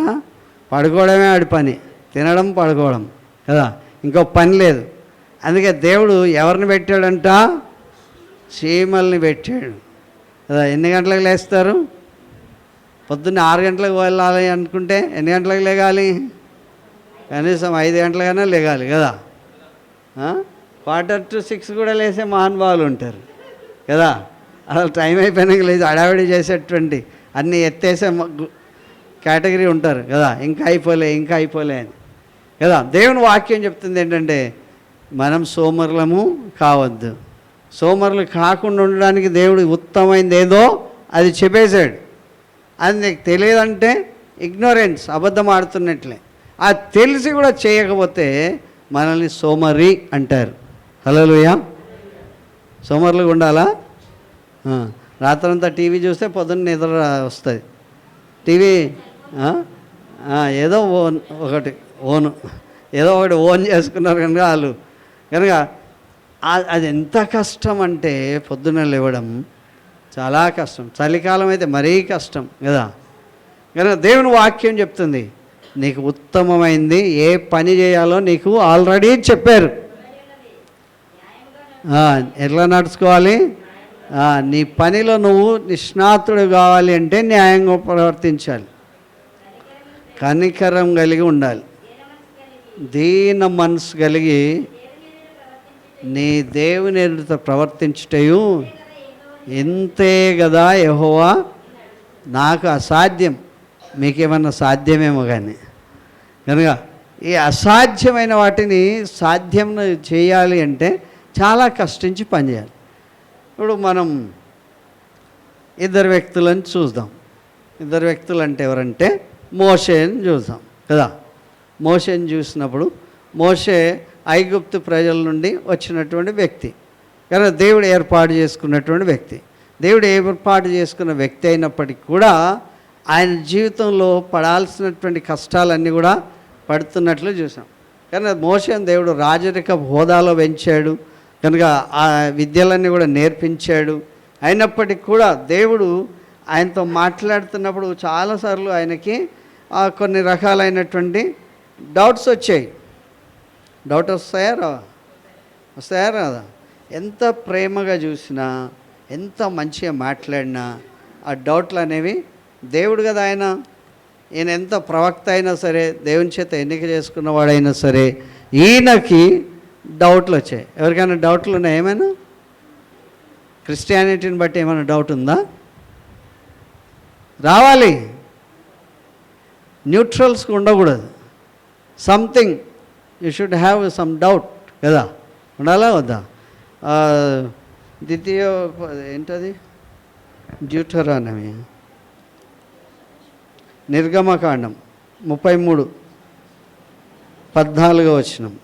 పడుకోవడమే ఆడి పని, తినడం పడుకోవడం కదా, ఇంకో పని లేదు. అందుకే దేవుడు ఎవరిని పెట్టాడంట? చీమల్ని పెట్టాడు కదా. ఎన్ని గంటలకు లేస్తారు? పొద్దున్న 6 గంటలకు వెళ్ళాలి అనుకుంటే ఎన్ని గంటలకు లేగాలి? కనీసం 5 గంటలకైనా లేగాలి కదా. 5:45 కూడా లేసే మహానుభావులు ఉంటారు కదా. అసలు టైం అయిపోయినాక లేదు హడావిడి చేసేటువంటి అన్నీ ఎత్తేసే కేటగిరీ ఉంటారు కదా. ఇంకా అయిపోలే అని కదా. దేవుని వాక్యం చెప్తుంది ఏంటంటే మనం సోమరులము కావద్దు. సోమరులు కాకుండా ఉండడానికి దేవుడు ఉత్తమమైనది ఏదో అది చెప్పేశాడు. అది నీకు తెలియదంటే ఇగ్నోరెన్స్, అబద్ధం ఆడుతున్నట్లే. అది తెలిసి కూడా చేయకపోతే మనల్ని సోమరి అంటారు. హల్లెలూయా. సోమరులుగా ఉండాలా? రాత్రంతా టీవీ చూస్తే పొద్దున్న నిద్ర వస్తుంది. టీవీ ఏదో ఒకటి ఓన్ చేసుకున్నారు కనుక వాళ్ళు కనుక అది ఎంత కష్టం అంటే పొద్దున్న లేవడం చాలా కష్టం. చలికాలం అయితే మరీ కష్టం కదా. కనుక దేవుని వాక్యం చెప్తుంది నీకు ఉత్తమమైంది ఏ పని చేయాలో నీకు ఆల్రెడీ చెప్పారు. ఎట్లా నడుచుకోవాలి? నీ పనిలో నువ్వు నిష్ణాతుడు కావాలి అంటే న్యాయంగా ప్రవర్తించాలి, కనికరం కలిగి ఉండాలి, దీన మనసు కలిగి నీ దేవుని ఎదుట ప్రవర్తించుటయు ఇంతే కదా యెహోవా నాకు అసాధ్యం. మీకేమన్నా సాధ్యమేమో కానీ కనుక ఈ అసాధ్యమైన వాటిని సాధ్యం చేయాలి అంటే చాలా కష్టించి పనిచేయాలి. ఇప్పుడు మనం 2 వ్యక్తులను చూద్దాం. 2 వ్యక్తులు అంటే ఎవరంటే మోషేని చూద్దాం కదా. మోషేని చూసినప్పుడు మోషే ఐగుప్తు ప్రజల నుండి వచ్చినటువంటి వ్యక్తి కనుక దేవుడు ఏర్పాటు చేసుకున్నటువంటి వ్యక్తి. దేవుడు ఏర్పాటు చేసుకున్న వ్యక్తి అయినప్పటికీ కూడా ఆయన జీవితంలో పడాల్సినటువంటి కష్టాలన్నీ కూడా పడుతున్నట్లు చూసాం. కనుక మోషేని దేవుడు రాజరిక హోదాలో పెంచాడు కనుక ఆ విద్యలన్నీ కూడా నేర్పించాడు. అయినప్పటికీ కూడా దేవుడు ఆయనతో మాట్లాడుతున్నప్పుడు చాలాసార్లు ఆయనకి కొన్ని రకాలైనటువంటి డౌట్స్ వచ్చాయి. డౌట్ వస్తాయా రాదా? ఎంత ప్రేమగా చూసినా, ఎంత మంచిగా మాట్లాడినా ఆ డౌట్లు అనేవి దేవుడు కదా ఈయన ఎంత ప్రవక్త అయినా సరే, దేవుని చేత ఎన్నిక చేసుకున్నవాడైనా సరే, ఈయనకి డౌట్లు వచ్చాయి. ఎవరికైనా డౌట్లు ఉన్నాయి? ఏమైనా క్రిస్టియానిటీని బట్టి ఏమైనా డౌట్ ఉందా? రావాలి. న్యూట్రల్స్గా ఉండకూడదు. Something you should have some doubt కదా, ఉండాలా వద్దా? ద్వితీయ ఏంటది డ్యూటరానమీ నిర్గమకాండం 33:14 వచనం.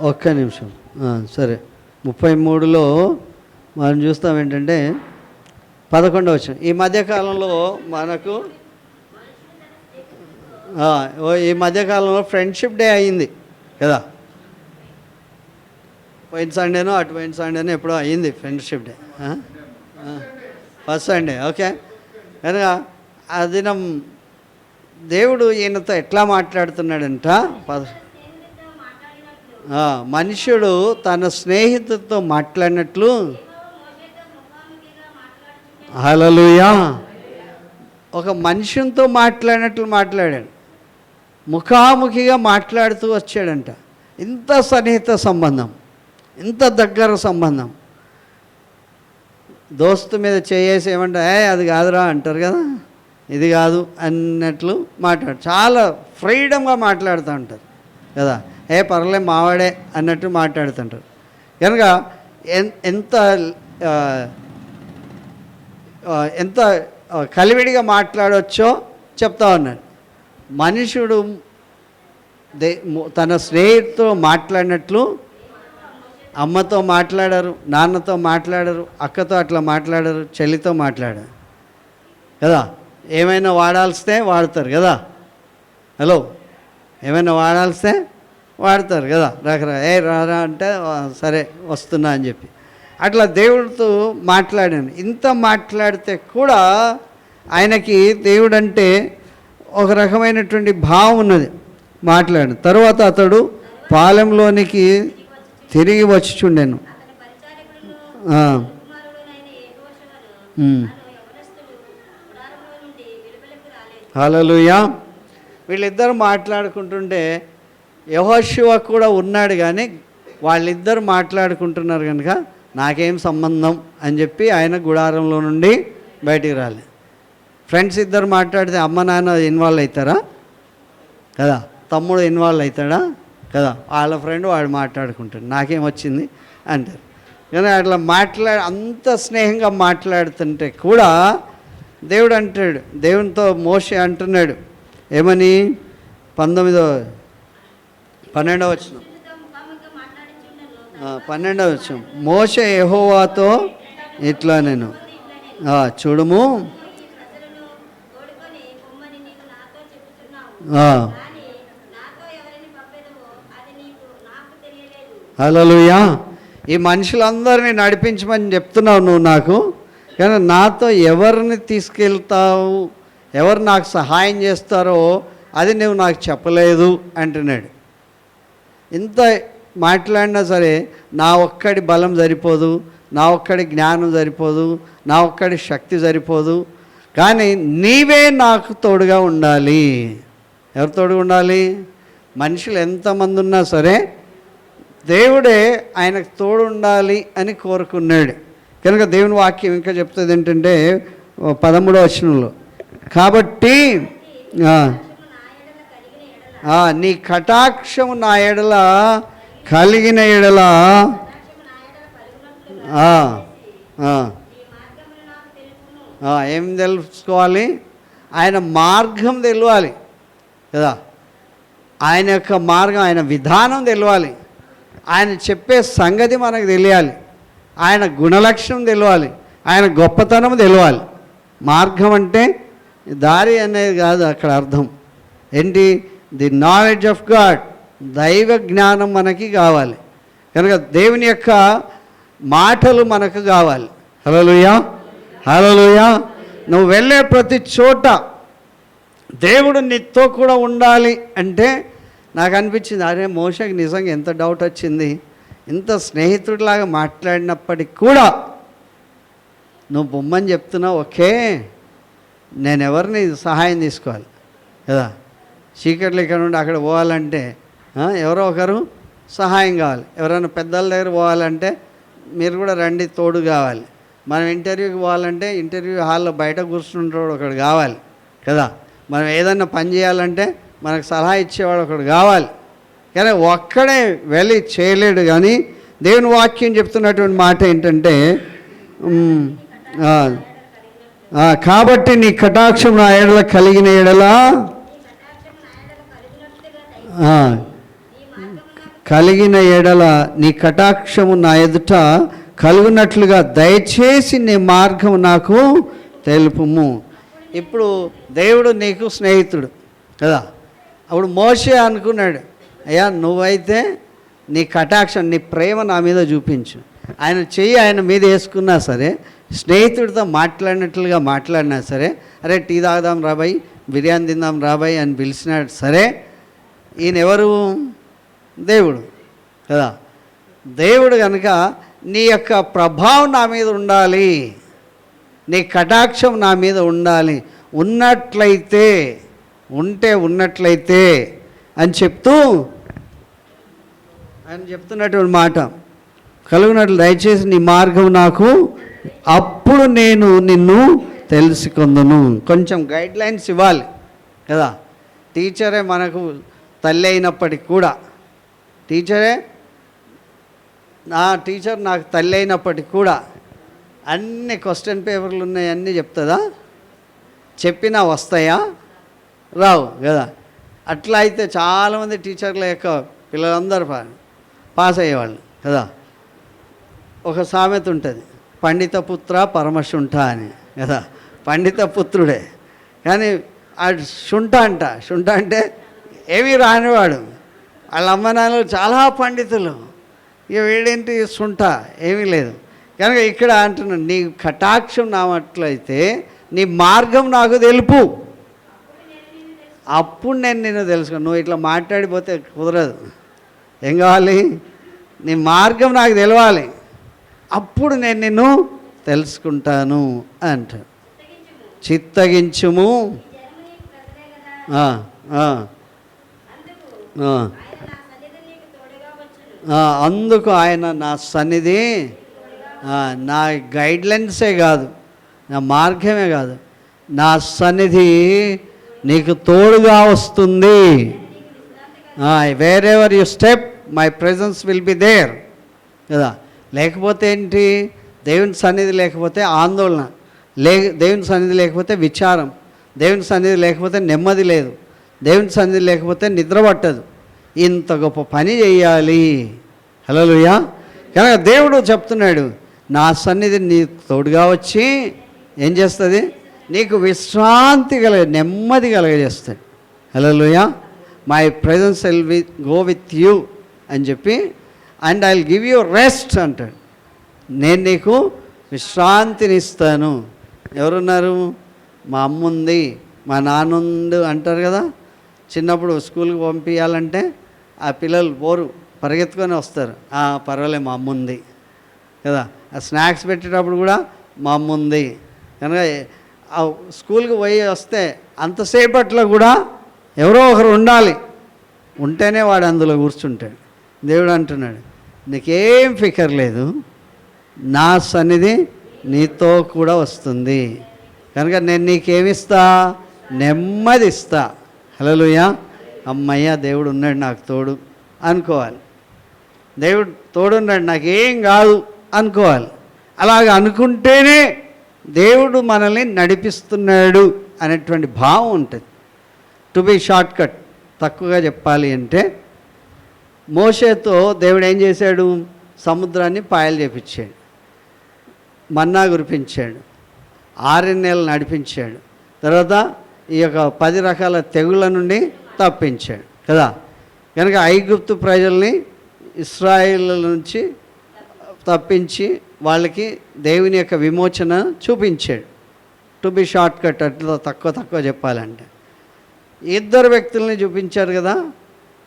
ఒక్క నిమిషం. సరే, 33లో మనం చూస్తాం ఏంటంటే 11 వచనం. ఈ మధ్యకాలంలో మనకు ఈ మధ్యకాలంలో ఫ్రెండ్షిప్ డే అయ్యింది కదా. పోయిన సండేనో పోయిన సండేనో ఎప్పుడో అయ్యింది friendship day. First Sunday. Okay, కనుక ఆ దినం దేవుడు ఈయనతో ఎట్లా మాట్లాడుతున్నాడంట, మనుష్యుడు తన స్నేహితుడితో మాట్లాడినట్లు. హల్లెలూయా. ఒక మనుషునితో మాట్లాడినట్లు మాట్లాడాడు, ముఖాముఖిగా మాట్లాడుతూ వచ్చాడంట. ఇంత సన్నిహిత సంబంధం, ఇంత దగ్గర సంబంధం. దోస్తు మీద చేసి ఏమంటే అది కాదురా అంటారు కదా, ఇది కాదు అన్నట్లు చాలా ఫ్రీడమ్గా మాట్లాడుతూ ఉంటారు కదా. పర్లే మావాడే అన్నట్టు మాట్లాడుతుంటారు. కనుక ఎంత ఎంత కలివిడిగా మాట్లాడవచ్చో చెప్తా ఉన్నాడు. మనుషుడు తన స్నేహితుతో మాట్లాడినట్లు అమ్మతో మాట్లాడారు, నాన్నతో మాట్లాడరు, అక్కతో అట్లా మాట్లాడరు, చెల్లితో మాట్లాడారు కదా. ఏమైనా వాడాల్స్తే వాడతారు కదా. హలో, ఏమైనా వాడాల్స్తే వాడతారు కదా. రారా అంటే సరే వస్తున్నా అని చెప్పి అట్లా దేవుడితో మాట్లాడాను. ఇంత మాట్లాడితే కూడా ఆయనకి దేవుడంటే ఒక రకమైనటువంటి భావం ఉన్నది. మాట్లాడాను తర్వాత అతడు పాలెంలోనికి తిరిగి వచ్చుచుండెను. హల్లెలూయా. వీళ్ళిద్దరు మాట్లాడుకుంటుంటే యెహోషువ కూడా ఉన్నాడు, కానీ వాళ్ళిద్దరు మాట్లాడుకుంటున్నారు కనుక నాకేం సంబంధం అని చెప్పి ఆయన గుడారంలో నుండి బయటికి రాలే. ఫ్రెండ్స్ ఇద్దరు మాట్లాడితే అమ్మ నాన్న ఇన్వాల్వ్ అవుతారా కదా, తమ్ముడు ఇన్వాల్వ్ అవుతాడా కదా. వాళ్ళ ఫ్రెండ్ వాడు మాట్లాడుకుంటాడు, నాకేం వచ్చింది అంటారు. కానీ అట్లా అంత స్నేహంగా మాట్లాడుతుంటే కూడా దేవుడు అంటాడు, దేవునితో మోషే అంటున్నాడు ఏమని, 12వ వచనం 12వ వచనం. మోషే యెహోవాతో ఇట్లా నేను చూడుము, హల్లెలూయా. ఈ మనుషులందరినీ నడిపించమని చెప్తున్నావు నువ్వు నాకు, కానీ నాతో ఎవరిని తీసుకెళ్తావు, ఎవరు నాకు సహాయం చేస్తారో అది నువ్వు నాకు చెప్పలేదు అంటున్నాడు. ఇంత మాట్లాడినా సరే నా ఒక్కడి బలం సరిపోదు, నా ఒక్కడి జ్ఞానం సరిపోదు, నా ఒక్కడి శక్తి సరిపోదు, కానీ నీవే నాకు తోడుగా ఉండాలి. ఎవరు తోడుగా ఉండాలి? మనుషులు ఎంతమంది ఉన్నా సరే దేవుడే ఆయనకు తోడు ఉండాలి అని కోరుకున్నాడు. కనుక దేవుని వాక్యం ఇంకా చెప్తుంది ఏంటంటే 13వ వచనంలో, కాబట్టి నీ కటాక్షము నా ఎడల కలిగిన ఎడల ఏం తెలుసుకోవాలి? ఆయన మార్గం తెలియాలి కదా, ఆయన యొక్క మార్గం, ఆయన విధానం తెలియాలి, ఆయన చెప్పే సంగతి మనకు తెలియాలి, ఆయన గుణలక్షణం తెలియాలి, ఆయన గొప్పతనం తెలియాలి. మార్గం అంటే దారి అనేది కాదు, అక్కడ అర్థం ఏంటి? ది నాలెడ్జ్ ఆఫ్ గాడ్, దైవ జ్ఞానం మనకి కావాలి. కనుక దేవుని యొక్క మాటలు మనకు కావాలి. హల్లెలూయా, హల్లెలూయా. నువ్వు వెళ్ళే ప్రతి చోట దేవుడు నీతో కూడా ఉండాలి అంటే నాకు అనిపించింది, అరే మోషకి నిజంగా ఎంత డౌట్ వచ్చింది, ఇంత స్నేహితుడిలాగా మాట్లాడినప్పటికి కూడా నువ్వు బొమ్మని చెప్తున్నావు. ఓకే, నేను ఎవరిని సహాయం తీసుకోవాలి కదా, చీకట్లు ఇక్కడ నుండి అక్కడ పోవాలంటే ఎవరో ఒకరు సహాయం కావాలి. ఎవరైనా పెద్దల దగ్గర పోవాలంటే మీరు కూడా రండి, తోడు కావాలి. మనం ఇంటర్వ్యూకి పోవాలంటే ఇంటర్వ్యూ హాల్లో బయట కూర్చుంటాడు ఒకడు కావాలి కదా. మనం ఏదన్నా పని చేయాలంటే మనకు సలహా ఇచ్చేవాడు ఒకడు కావాలి. కానీ ఒక్కడే వెళ్ళి చేయలేడు. కానీ దేవుని వాక్యం చెప్తున్నటువంటి మాట ఏంటంటే, కాబట్టి నీ కటాక్షం నా ఎడల కలిగిన ఎడలా కలిగిన ఎడల నీ కటాక్షము నా ఎదుట కలుగునట్లుగా దయచేసి నీ మార్గము నాకు తెలుపుము. ఇప్పుడు దేవుడు నీకు స్నేహితుడు కదా. అప్పుడు మోషే అనుకున్నాడు, అయ్యా నువ్వైతే నీ కటాక్షం నీ ప్రేమ నా మీద చూపించు. ఆయన చెయ్యి ఆయన మీద వేసుకున్నా సరే, స్నేహితుడితో మాట్లాడినట్లుగా మాట్లాడినా సరే, అరే టీ తాగుదాం రాబాయి, బిర్యానీ తిందాం రాబాయి అని పిలిచినాడు సరే, ఈయన ఎవరు? దేవుడు కదా. దేవుడు కనుక నీ యొక్క ప్రభావం నా మీద ఉండాలి, నీ కటాక్షం నా మీద ఉండాలి, ఉన్నట్లయితే అని చెప్తూ ఆయన చెప్తున్నటువంటి మాట, కలుగునట్లు దయచేసి నీ మార్గం నాకు, అప్పుడు నేను నిన్ను తెలుసుకుందును. కొంచెం గైడ్లైన్స్ ఇవ్వాలి కదా. టీచరే మనకు తల్లి అయినప్పటికి కూడా, నా టీచర్ నాకు తల్లి అయినప్పటికి కూడా అన్ని క్వశ్చన్ పేపర్లు ఉన్నాయి అన్నీ చెప్తుందా? చెప్పినా వస్తాయా? రావు కదా. అట్లా అయితే చాలామంది టీచర్ల యొక్క పిల్లలందరూ పాస్ అయ్యేవాళ్ళు కదా. ఒక సామెత ఉంటుంది, పండిత పుత్ర పరమశుంఠ అని కదా. పండిత పుత్రుడే కానీ ఆ శుంఠ అంటే ఏమీ రానివాడు. వాళ్ళ అమ్మ నాన్నలు చాలా పండితులు, ఇక వీడేంటి శుంఠ ఏమీ లేదు. కనుక ఇక్కడ అంటున్నాను, నీ కటాక్షం నామట్లయితే నీ మార్గం నాకు తెలుపు, అప్పుడు నేను నిన్ను తెలుసుకో. నువ్వు ఇట్లా మాట్లాడిపోతే కుదరదు. ఏం కావాలి? నీ మార్గం నాకు తెలవాలి, అప్పుడు నేను నిన్ను తెలుసుకుంటాను అంట. చిత్తగించుము, అందుకు ఆయన నా సన్నిధి, నా గైడ్లైన్సే కాదు, నా మార్గమే కాదు, నా సన్నిధి నీకు తోడుగా వస్తుంది. Wherever you step my presence will be there కదా. లేకపోతే ఏంటి? దేవుని సన్నిధి లేకపోతే ఆందోళన, దేవుని సన్నిధి లేకపోతే విచారం, దేవుని సన్నిధి లేకపోతే నెమ్మది లేదు, దేవుని సన్నిధి లేకపోతే నిద్ర పట్టదు. ఇంత గొప్ప పని చేయాలి. హల్లెలూయా. కనుక దేవుడు చెప్తున్నాడు, నా సన్నిధి నీకు తోడుగా వచ్చి ఏం చేస్తుంది? నీకు విశ్రాంతి నెమ్మది కలగజేస్తాడు. Hallelujah. My presence will go with you అని చెప్పి, and I will give you rest అంటాడు. నేను నీకు విశ్రాంతిని ఇస్తాను. ఎవరున్నారు? మా అమ్మ ఉంది, మా నాన్న ఉంది అంటారు కదా. చిన్నప్పుడు స్కూల్కి పంపించాలంటే ఆ పిల్లలు పోరు, పరిగెత్తుకొని వస్తారు. పర్వాలే మా అమ్మ ఉంది కదా. ఆ స్నాక్స్ పెట్టేటప్పుడు కూడా మా అమ్మ ఉంది. కనుక స్కూల్కి పోయి వస్తే అంతసేపట్లో కూడా ఎవరో ఒకరు ఉండాలి, ఉంటేనే వాడు అందులో కూర్చుంటాడు. దేవుడు అంటున్నాడు, నీకేం ఫికర్ లేదు, నా సన్నిధి నీతో కూడా వస్తుంది. కనుక నేను నీకేమిస్తా? నెమ్మది ఇస్తా. హల్లెలూయా. అమ్మయ్య దేవుడు ఉన్నాడు నాకు తోడు అనుకోవాలి. దేవుడు తోడున్నాడు, నాకేం కాదు అనుకోవాలి. అలాగ అనుకుంటేనే దేవుడు మనల్ని నడిపిస్తున్నాడు అనేటువంటి భావం ఉంటుంది. టు బి షార్ట్ కట్, తక్కువగా చెప్పాలి అంటే, మోషేతో దేవుడు ఏం చేశాడు? సముద్రాన్ని పాయలు చేపించాడు, మన్నా కురిపించాడు, 6 నెలలు నడిపించాడు, తర్వాత ఈ యొక్క 10 రకాల తెగుళ్ళ నుండి తప్పించాడు కదా. కనుక ఐగుప్తు ప్రజల్ని ఇశ్రాయేల్ నుంచి తప్పించి వాళ్ళకి దేవుని యొక్క విమోచన చూపించాడు. టు బి షార్ట్ కట్, అట్లా తక్కువ చెప్పాలంటే 2 వ్యక్తుల్ని చూపించారు కదా.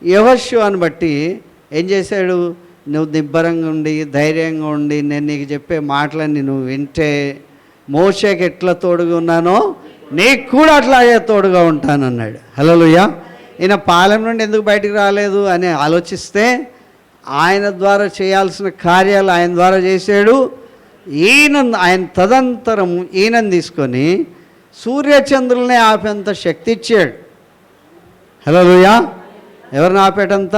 యెహోషువను బట్టి ఏం చేశాడు? నువ్వు నిబ్బరంగా ఉండి ధైర్యంగా ఉండి నేను నీకు చెప్పే మాటలన్నీ నువ్వు వింటే, మోషేకి ఎట్లా తోడుగా ఉన్నానో నీకు కూడా అట్లాగే తోడుగా ఉంటానన్నాడు. హల్లెలూయా. ఈయన పాలెం నుండి ఎందుకు బయటికి రాలేదు అని ఆలోచిస్తే, ఆయన ద్వారా చేయాల్సిన కార్యాలు ఆయన ద్వారా చేశాడు. ఆయన తదంతరం ఈయనను తీసుకొని సూర్యచంద్రుల్ని ఆపేంత శక్తి ఇచ్చాడు. హల్లెలూయా. ఎవరిని ఆపేటంత?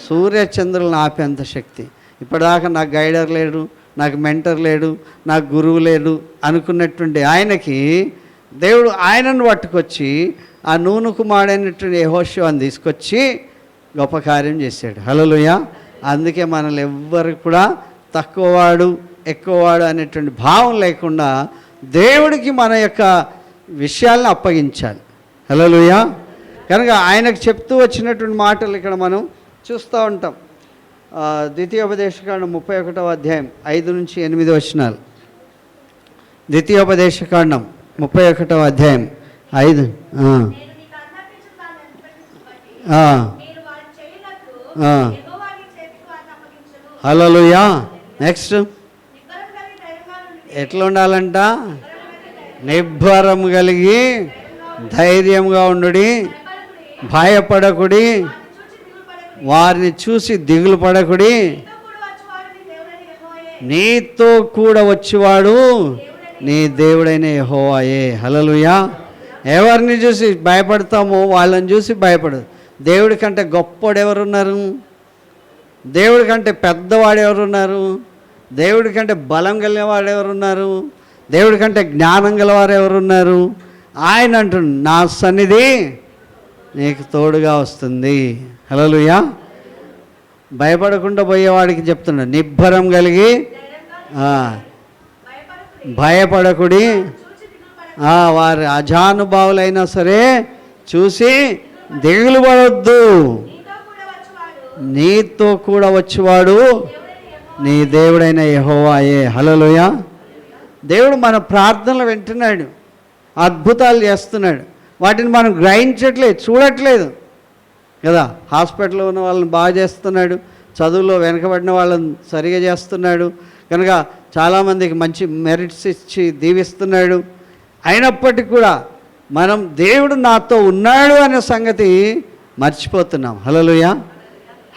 సూర్యచంద్రులను ఆపేంత శక్తి. ఇప్పటిదాకా నాకు గైడర్ లేడు, నాకు మెంటర్ లేడు, నాకు గురువు లేడు అనుకున్నటువంటి ఆయనకి దేవుడు ఆయనను పట్టుకొచ్చి ఆ నూను కుమారుడైనటువంటి యెహోషువని తీసుకొచ్చి గొప్ప కార్యం చేశాడు. హల్లెలూయా. అందుకే మనల్ని ఎవ్వరు కూడా తక్కువవాడు ఎక్కువవాడు అనేటువంటి భావం లేకుండా దేవుడికి మన యొక్క విషయాలను అప్పగించాలి. హల్లెలూయా. కనుక ఆయనకు చెప్తూ వచ్చినటువంటి మాటలు ఇక్కడ మనం చూస్తూ ఉంటాం. ద్వితీయోపదేశకాండం 31వ అధ్యాయం 5-8 వచనాలు. ద్వితీయోపదేశకాండం 31వ అధ్యాయం 5. హల్లెలూయా. నెక్స్ట్ ఎట్లా ఉండాలంట? నిబ్బరం కలిగి ధైర్యంగా ఉండుడి, భయపడకుడి, వారిని చూసి దిగులు పడకుడి, నీతో కూడా వచ్చేవాడు నీ దేవుడైన యెహోవాయే. హల్లెలూయా. ఎవరిని చూసి భయపడతామో వాళ్ళని చూసి భయపడదు. దేవుడి కంటే గొప్పవాడు ఎవరున్నారు? దేవుడి కంటే పెద్దవాడు ఎవరున్నారు? దేవుడి కంటే బలం కలిగినవాడు ఎవరున్నారు? దేవుడి కంటే జ్ఞానం గలవారు ఎవరున్నారు? ఆయన అంటున్నాడు, నా సన్నిధి నీకు తోడుగా వస్తుంది. హల్లెలూయా. భయపడకుండా పోయేవాడికి చెప్తున్నాడు, నిబ్బరం కలిగి భయపడకుడి, వారి అజానుభావులైనా సరే చూసి దిగులు పడొద్దు, నీతో కూడా వచ్చేవాడు నీ దేవుడైన యెహోవాయే. హల్లెలూయా. దేవుడు మన ప్రార్థనలు వింటున్నాడు, అద్భుతాలు చేస్తున్నాడు. వాటిని మనం గ్రహించట్లేదు, చూడట్లేదు కదా. హాస్పిటల్లో ఉన్న వాళ్ళని బాగా చేస్తున్నాడు, చదువులో వెనకబడిన వాళ్ళని సరిగా చేస్తున్నాడు, కనుక చాలామందికి మంచి మెరిట్స్ ఇచ్చి దీవిస్తున్నాడు. అయినప్పటికీ కూడా మనం దేవుడు నాతో ఉన్నాడు అనే సంగతి మర్చిపోతున్నాం. హల్లెలూయా.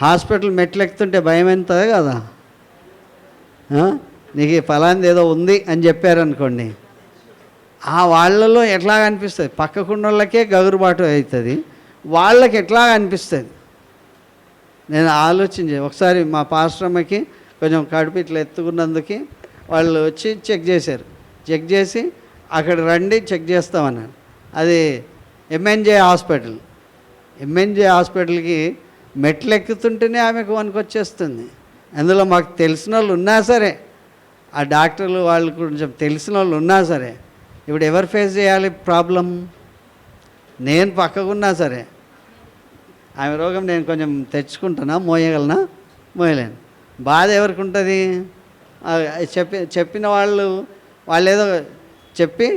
హాస్పిటల్ మెట్లు ఎక్కుతుంటే భయం ఎంత కదా. నీకు ఫలాంది ఏదో ఉంది అని చెప్పారనుకోండి, ఆ వాళ్ళలో ఎట్లా అనిపిస్తుంది? పక్కకున్న వాళ్ళకే గగురుబాటు అవుతుంది, వాళ్ళకి ఎట్లా అనిపిస్తుంది? నేను ఆలోచించే ఒకసారి మా పాస్టర్మ్మకి కొంచెం కడుపు ఇట్లా ఎత్తుకున్నందుకు వాళ్ళు వచ్చి చెక్ చేశారు. చెక్ చేసి అక్కడ రండి చెక్ చేస్తామన్నారు. అది ఎంఎన్జే హాస్పిటల్. ఎంఎన్జే హాస్పిటల్కి మెట్లు ఎక్కుతుంటేనే ఆమెకు వణుకొచ్చేస్తుంది. అందులో మాకు తెలిసిన వాళ్ళు ఉన్నా సరే, ఆ డాక్టర్లు వాళ్ళు కొంచెం తెలిసిన వాళ్ళు ఉన్నా సరే, ఇప్పుడు ఎవరు ఫేస్ చేయాలి ప్రాబ్లం? నేను పక్కకున్నా సరే ఆమె రోగం నేను కొంచెం తెచ్చుకుంటున్నా, మోయగలనా? మోయలేను. బాధ ఎవరికి ఉంటుంది? చెప్పిన వాళ్ళు ఏదో చెప్పి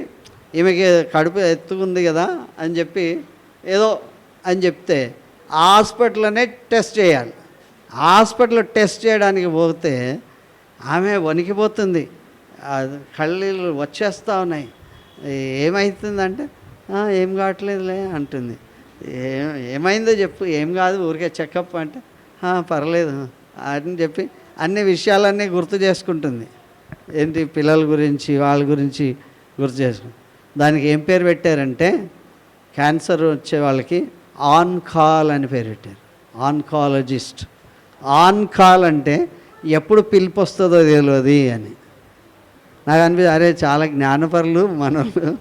ఈమెకి కడుపు ఎత్తుకుంది కదా అని చెప్పి ఏదో అని చెప్తే హాస్పిటల్లోనే టెస్ట్ చేయాలి. హాస్పిటల్లో టెస్ట్ చేయడానికి పోతే ఆమె వణికిపోతుంది, కళ్ళీళ్ళు వచ్చేస్తూ ఉన్నాయి. ఏమవుతుందంటే ఏం కావట్లేదులే అంటుంది. ఏమైందో చెప్పు, ఏం కాదు ఊరికే చెకప్ అంటే పర్లేదు అని చెప్పి అన్ని విషయాలన్నీ గుర్తు చేసుకుంటుంది. ఏంటి పిల్లల గురించి వాళ్ళ గురించి గుర్తు చేసుకుంటుంది. దానికి ఏం పేరు పెట్టారంటే, క్యాన్సర్ వచ్చే వాళ్ళకి ఆన్ కాల్ అని పేరు పెట్టారు, ఆన్కాలజిస్ట్. ఆన్ కాల్ అంటే ఎప్పుడు పిలుపు వస్తుందో తెలియదు అని. నాకు అనిపిస్తుంది, అరే చాలా జ్ఞానపరులు మనోళ్ళు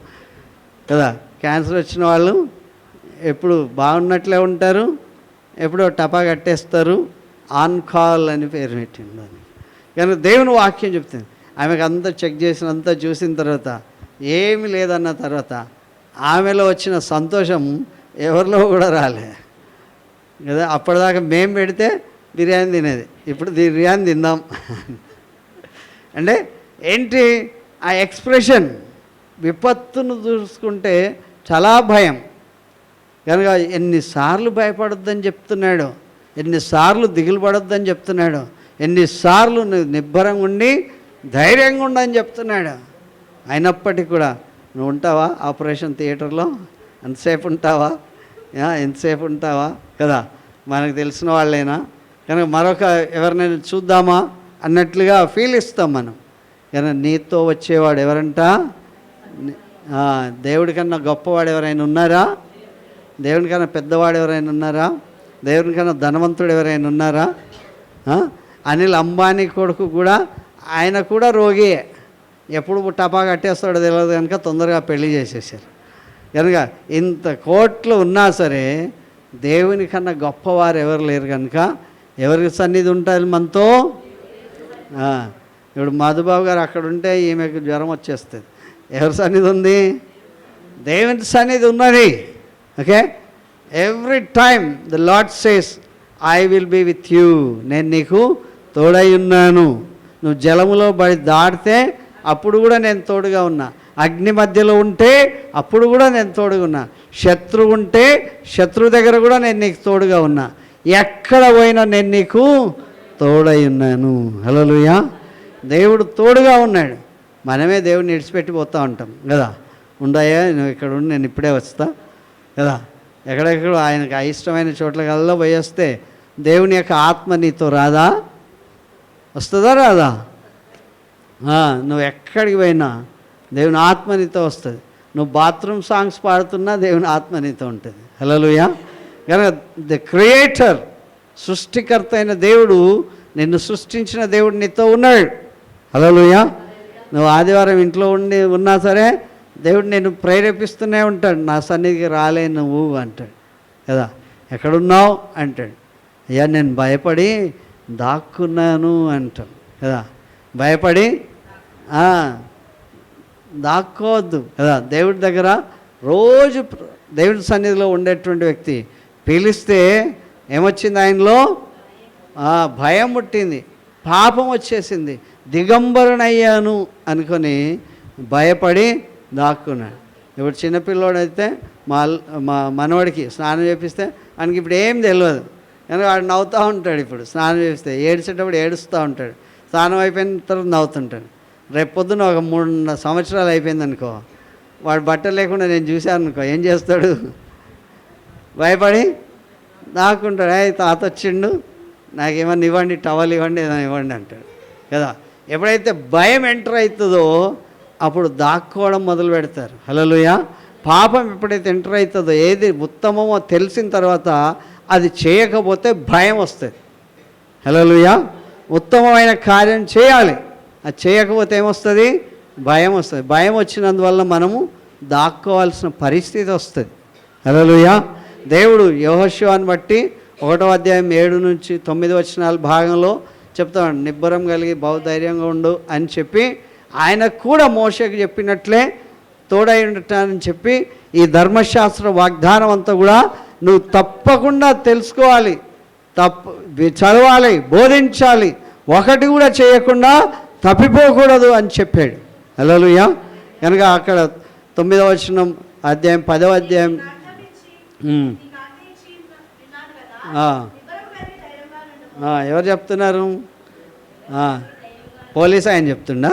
కదా. క్యాన్సర్ వచ్చిన వాళ్ళు ఎప్పుడు బాగున్నట్లే ఉంటారు, ఎప్పుడో టపా కట్టేస్తారు. ఆన్ కాల్ అని పేరు పెట్టింది దానికి. కానీ దేవుని వాక్యం చెప్తుంది, ఆమెకు అంతా చెక్ చేసినంతా చూసిన తర్వాత ఏమి లేదన్న తర్వాత ఆమెలో వచ్చిన సంతోషం ఎవరిలో కూడా రాలే కదా. అప్పటిదాకా మేము పెడితే బిర్యానీ తినేది, ఇప్పుడు బిర్యానీ తిందాం అంటే ఏంటి ఆ ఎక్స్ప్రెషన్? విపత్తును చూసుకుంటే చాలా భయం కనుక ఎన్నిసార్లు భయపడొద్దని చెప్తున్నాడు, ఎన్నిసార్లు దిగులు పడొద్దని చెప్తున్నాడు, ఎన్నిసార్లు నిబ్బరంగా ఉండి ధైర్యంగా ఉండని చెప్తున్నాడు. అయినప్పటికీ కూడా నువ్వు ఉంటావా ఆపరేషన్ థియేటర్లో? ఎంతసేపు ఉంటావా? ఎంతసేపు ఉంటావా కదా. మనకు తెలిసిన వాళ్ళైనా కనుక మరొక ఎవరినైనా చూద్దామా అన్నట్లుగా ఫీల్ ఇస్తాం మనం. కానీ నీతో వచ్చేవాడు ఎవరంట? దేవుడి కన్నా గొప్పవాడు ఎవరైనా ఉన్నారా? దేవుని కన్నా పెద్దవాడు ఎవరైనా ఉన్నారా? దేవుని కన్నా ధనవంతుడు ఎవరైనా ఉన్నారా? అనిల్ అంబానీ కొడుకు కూడా, ఆయన కూడా రోగియే. ఎప్పుడు టపా కట్టేస్తాడో తెలియదు కనుక తొందరగా పెళ్లి చేసేసారు. కనుక ఇంత కోట్లు ఉన్నా సరే దేవుని కన్నా గొప్పవారు ఎవరు లేరు కనుక ఎవరికి సన్నిధి ఉంటుంది మనతో? ఇప్పుడు మధుబాబు గారు అక్కడ ఉంటే ఈమెకు జ్వరం వచ్చేస్తుంది. ఎవరి సన్నిధి ఉంది? దేవుని సన్నిధి ఉన్నది. Okay, every time the lord says I will be with you. నేను నీకు తోడై ఉన్నాను. నువ్వు జలములో బడి దాటితే అప్పుడు కూడా నేను తోడుగా ఉన్నా. అగ్ని మధ్యలో ఉంటే అప్పుడు కూడా నేను తోడుగా ఉన్నా. శత్రువు ఉంటే శత్రువు దగ్గర కూడా నేను నీకు తోడుగా ఉన్నా. ఎక్కడ పోయినా నేను నీకు తోడై ఉన్నాను. హల్లెలూయా. దేవుడు తోడుగా ఉన్నాడు. మనమే దేవుడిని విడిచిపెట్టి పోతూ ఉంటాం కదా. ఉండయా నువ్వు ఇక్కడ ఉండి, నేను ఇప్పుడే వస్తా కదా. ఎక్కడెక్కడ ఆయనకు అయిష్టమైన చోట్లకల్లా పోయేస్తే దేవుని యొక్క ఆత్మ నీతో రాదా? వస్తుందా రాదా? నువ్వు ఎక్కడికి పోయినా దేవుని ఆత్మ నీతో వస్తుంది. నువ్వు బాత్రూమ్ సాంగ్స్ పాడుతున్నా దేవుని ఆత్మ నీతో ఉంటుంది. హల్లెలూయా. కనుక ద క్రియేటర్, సృష్టికర్త అయిన దేవుడు, నిన్ను సృష్టించిన దేవుడు నీతో ఉన్నాడు. హల్లెలూయా. నువ్వు ఆదివారం ఇంట్లో ఉన్నా సరే దేవుడు నేను ప్రేరేపిస్తూనే ఉంటాడు. నా సన్నిధికి రాలే నువ్వు అంటాడు కదా. ఎక్కడున్నావు అంటాడు. అయ్యా నేను భయపడి దాక్కున్నాను అంటాడు కదా. భయపడి దాక్కోవద్దు కదా. దేవుడి దగ్గర రోజు దేవుడి సన్నిధిలో ఉండేటువంటి వ్యక్తి పిలిస్తే ఏమొచ్చింది? ఆయనలో భయం పుట్టింది, పాపం వచ్చేసింది, దిగంబరునయ్యాను అనుకొని భయపడి దాక్కున్నాడు. ఇప్పుడు చిన్నపిల్లోడైతే మా మనవడికి స్నానం చేపిస్తే ఆయనకి ఇప్పుడు ఏం తెలియదు కనుక వాడు నవ్వుతూ ఉంటాడు. ఇప్పుడు స్నానం చేపిస్తే ఏడ్చేటప్పుడు ఏడుస్తూ ఉంటాడు. స్నానం అయిపోయిన తర్వాత నవ్వుతుంటాడు. రేపు పొద్దున ఒక 3 సంవత్సరాలు అయిపోయింది అనుకో, వాడు బట్టలు లేకుండా నేను చూశాను అనుకో, ఏం చేస్తాడు? భయపడి దాక్కుంటాడు. తాత వచ్చిండు, నాకేమన్నా ఇవ్వండి, టవల్ ఇవ్వండి, ఏదైనా ఇవ్వండి అంటాడు కదా. ఎప్పుడైతే భయం ఎంటర్ అవుతుందో అప్పుడు దాక్కోవడం మొదలు పెడతారు. హల్లెలూయా. పాపం ఎప్పుడైతే ఎంటర్ అవుతుందో, ఏది ఉత్తమమో తెలిసిన తర్వాత అది చేయకపోతే భయం వస్తుంది. హల్లెలూయా. ఉత్తమమైన కార్యం చేయాలి, అది చేయకపోతే ఏమొస్తుంది? భయం వస్తుంది. భయం వచ్చినందువల్ల మనము దాక్కోవాల్సిన పరిస్థితి వస్తుంది. హల్లెలూయా. దేవుడు యెహోషువను బట్టి 1వ అధ్యాయం 7 నుంచి 9 వచనాల భాగంలో చెప్తాడు, నిబ్బరం కలిగి బహుధైర్యంగా ఉండు అని చెప్పి, ఆయనకు కూడా మోషేకి చెప్పినట్లే తోడై ఉండటానని చెప్పి, ఈ ధర్మశాస్త్ర వాగ్దానం అంతా కూడా నువ్వు తప్పకుండా తెలుసుకోవాలి, చదవాలి, బోధించాలి, ఒకటి కూడా చేయకుండా తప్పిపోకూడదు అని చెప్పాడు. హల్లెలూయా. కనుక అక్కడ 9వ వచనం అధ్యాయం 10వ అధ్యాయం ఎవరు చెప్తున్నారు? పోలీస్ ఆయన చెప్తుండా?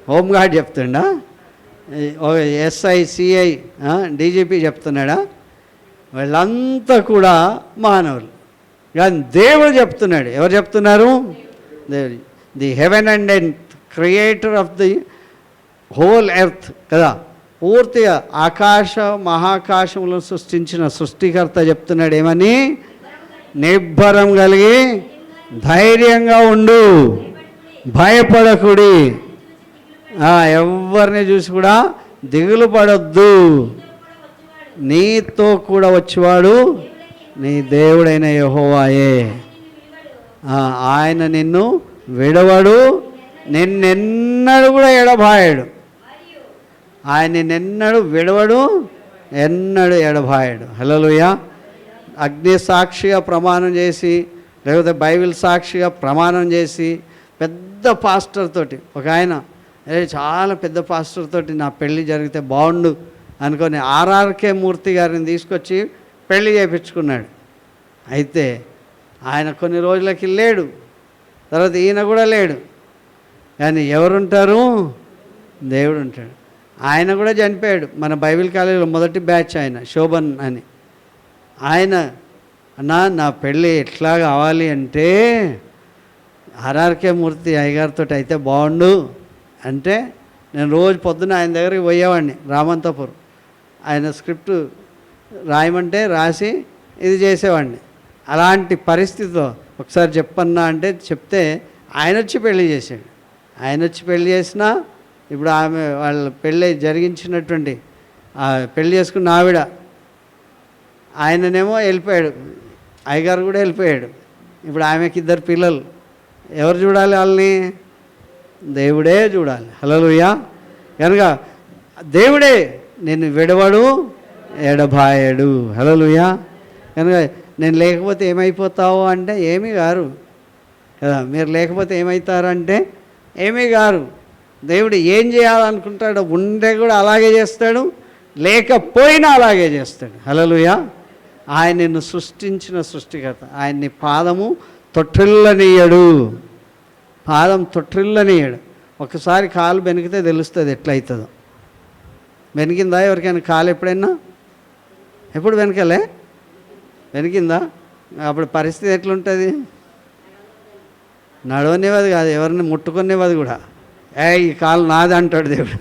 హోంగార్డ్ చెప్తుండా? ఎస్ఐ, సిఐ, డీజీపీ చెప్తున్నాడా? వాళ్ళంతా కూడా మానవులు. కానీ దేవుడు చెప్తున్నాడు. ఎవరు చెప్తున్నారు? దేవుడు, the heaven and earth, creator of the whole earth కదా. పూర్తిగా ఆకాశ మహాకాశములను సృష్టించిన సృష్టికర్త చెప్తున్నాడు ఏమని? నిబ్బరం కలిగి ధైర్యంగా ఉండు, భయపడకుడి, ఎవరిని చూసి కూడా దిగులు పడొద్దు, నీతో కూడా వచ్చేవాడు నీ దేవుడైన యెహోవాయే. ఆయన నిన్ను విడవడు, నిన్నెన్నడు కూడా ఎడబాయడు. ఆయన నిన్నెన్నడు విడవడు, ఎన్నడు ఎడబాయడు. హల్లెలూయా. అగ్ని సాక్షిగా ప్రమాణం చేసి, లేకపోతే బైబిల్ సాక్షిగా ప్రమాణం చేసి, పెద్ద పాస్టర్ తోటి, ఒక ఆయన చాలా పెద్ద పాస్టర్ తోటి నా పెళ్ళి జరిగితే బాగుండు అనుకొని ఆర్ఆర్కే మూర్తి గారిని తీసుకొచ్చి పెళ్ళి చేయించుకున్నాడు. అయితే ఆయన కొన్ని రోజులకి లేడు, తర్వాత ఈయన కూడా లేడు. కానీ ఎవరుంటారు? దేవుడు ఉంటాడు. ఆయన కూడా చనిపోయాడు. మన బైబిల్ కాలేజీలో మొదటి బ్యాచ్ ఆయన, శోభన్ అని. ఆయన అన్నా నా పెళ్ళి ఎట్లా కావాలి అంటే ఆర్ఆర్కే మూర్తి అయ్యగారితో అయితే బాగుండు అంటే నేను రోజు పొద్దున ఆయన దగ్గరికి పోయేవాడిని, రామంతపూర్. ఆయన స్క్రిప్ట్ రాయమంటే రాసి ఇది చేసేవాడిని. అలాంటి పరిస్థితిలో ఒకసారి చెప్పన్నా అంటే చెప్తే ఆయన వచ్చి పెళ్లి చేశాడు. ఆయన వచ్చి పెళ్లి చేసినా ఇప్పుడు ఆమె వాళ్ళ పెళ్ళి జరిగించినటువంటి పెళ్లి చేసుకున్న ఆవిడ, ఆయననేమో వెళ్ళిపోయాడు, అయ్యగారు కూడా వెళ్ళిపోయాడు. ఇప్పుడు ఆమెకి 2 పిల్లలు. ఎవరు చూడాలి వాళ్ళని? దేవుడే చూడాలి. హల్లెలూయా. కనుక దేవుడే నిన్ను విడవడు, ఎడబాయడు. హల్లెలూయా. కనుక నేను లేకపోతే ఏమైపోతావు అంటే ఏమీ గారు కదా. మీరు లేకపోతే ఏమవుతారంటే ఏమీ గారు. దేవుడు ఏం చేయాలనుకుంటాడో ఉండే కూడా అలాగే చేస్తాడు, లేకపోయినా అలాగే చేస్తాడు. హల్లెలూయా. ఆయన నిన్ను సృష్టించిన సృష్టికర్త. ఆయన్ని పాదము తొట్టిల్లనీయడు, పాదం తొట్టిల్లనీయడు. ఒకసారి కాలు బెనికితే తెలుస్తుంది ఎట్లయితుందో. వెనికిందా ఎవరికైనా కాలు ఎప్పుడైనా? ఎప్పుడు వెనకలే? వెనికిందా? అప్పుడు పరిస్థితి ఎట్లుంటుంది? నడవనివ్వదు కాదు, ఎవరిని ముట్టుకునేవది కూడా. ఈ కాలు నాది అంటాడు దేవుడు.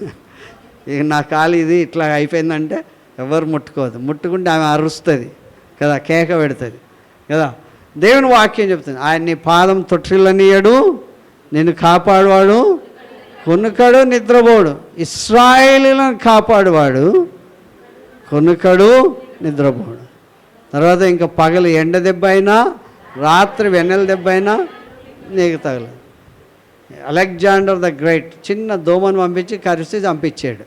ఇక నా కాలు ఇది ఇట్లా అయిపోయిందంటే ఎవరు ముట్టుకోవద్దు. ముట్టుకుంటే ఆమె అరుస్తుంది కదా, కేక పెడుతుంది కదా. దేవుని వాక్యం చెప్తుంది, ఆయన నీ పాదం తొట్టిల్లనీయడు, నిన్ను కాపాడువాడు, కొనుకడు నిద్రపోడు. ఇశ్రాయేలులను కాపాడువాడు, కొనుకడు నిద్రపోడు. తర్వాత ఇంకా పగలు ఎండ దెబ్బ అయినా, రాత్రి వెన్నెల దెబ్బ అయినా నీకు తగలదు. అలెగ్జాండర్ ద గ్రేట్ చిన్న దోమను పంపించి కరిసి చంపించాడు.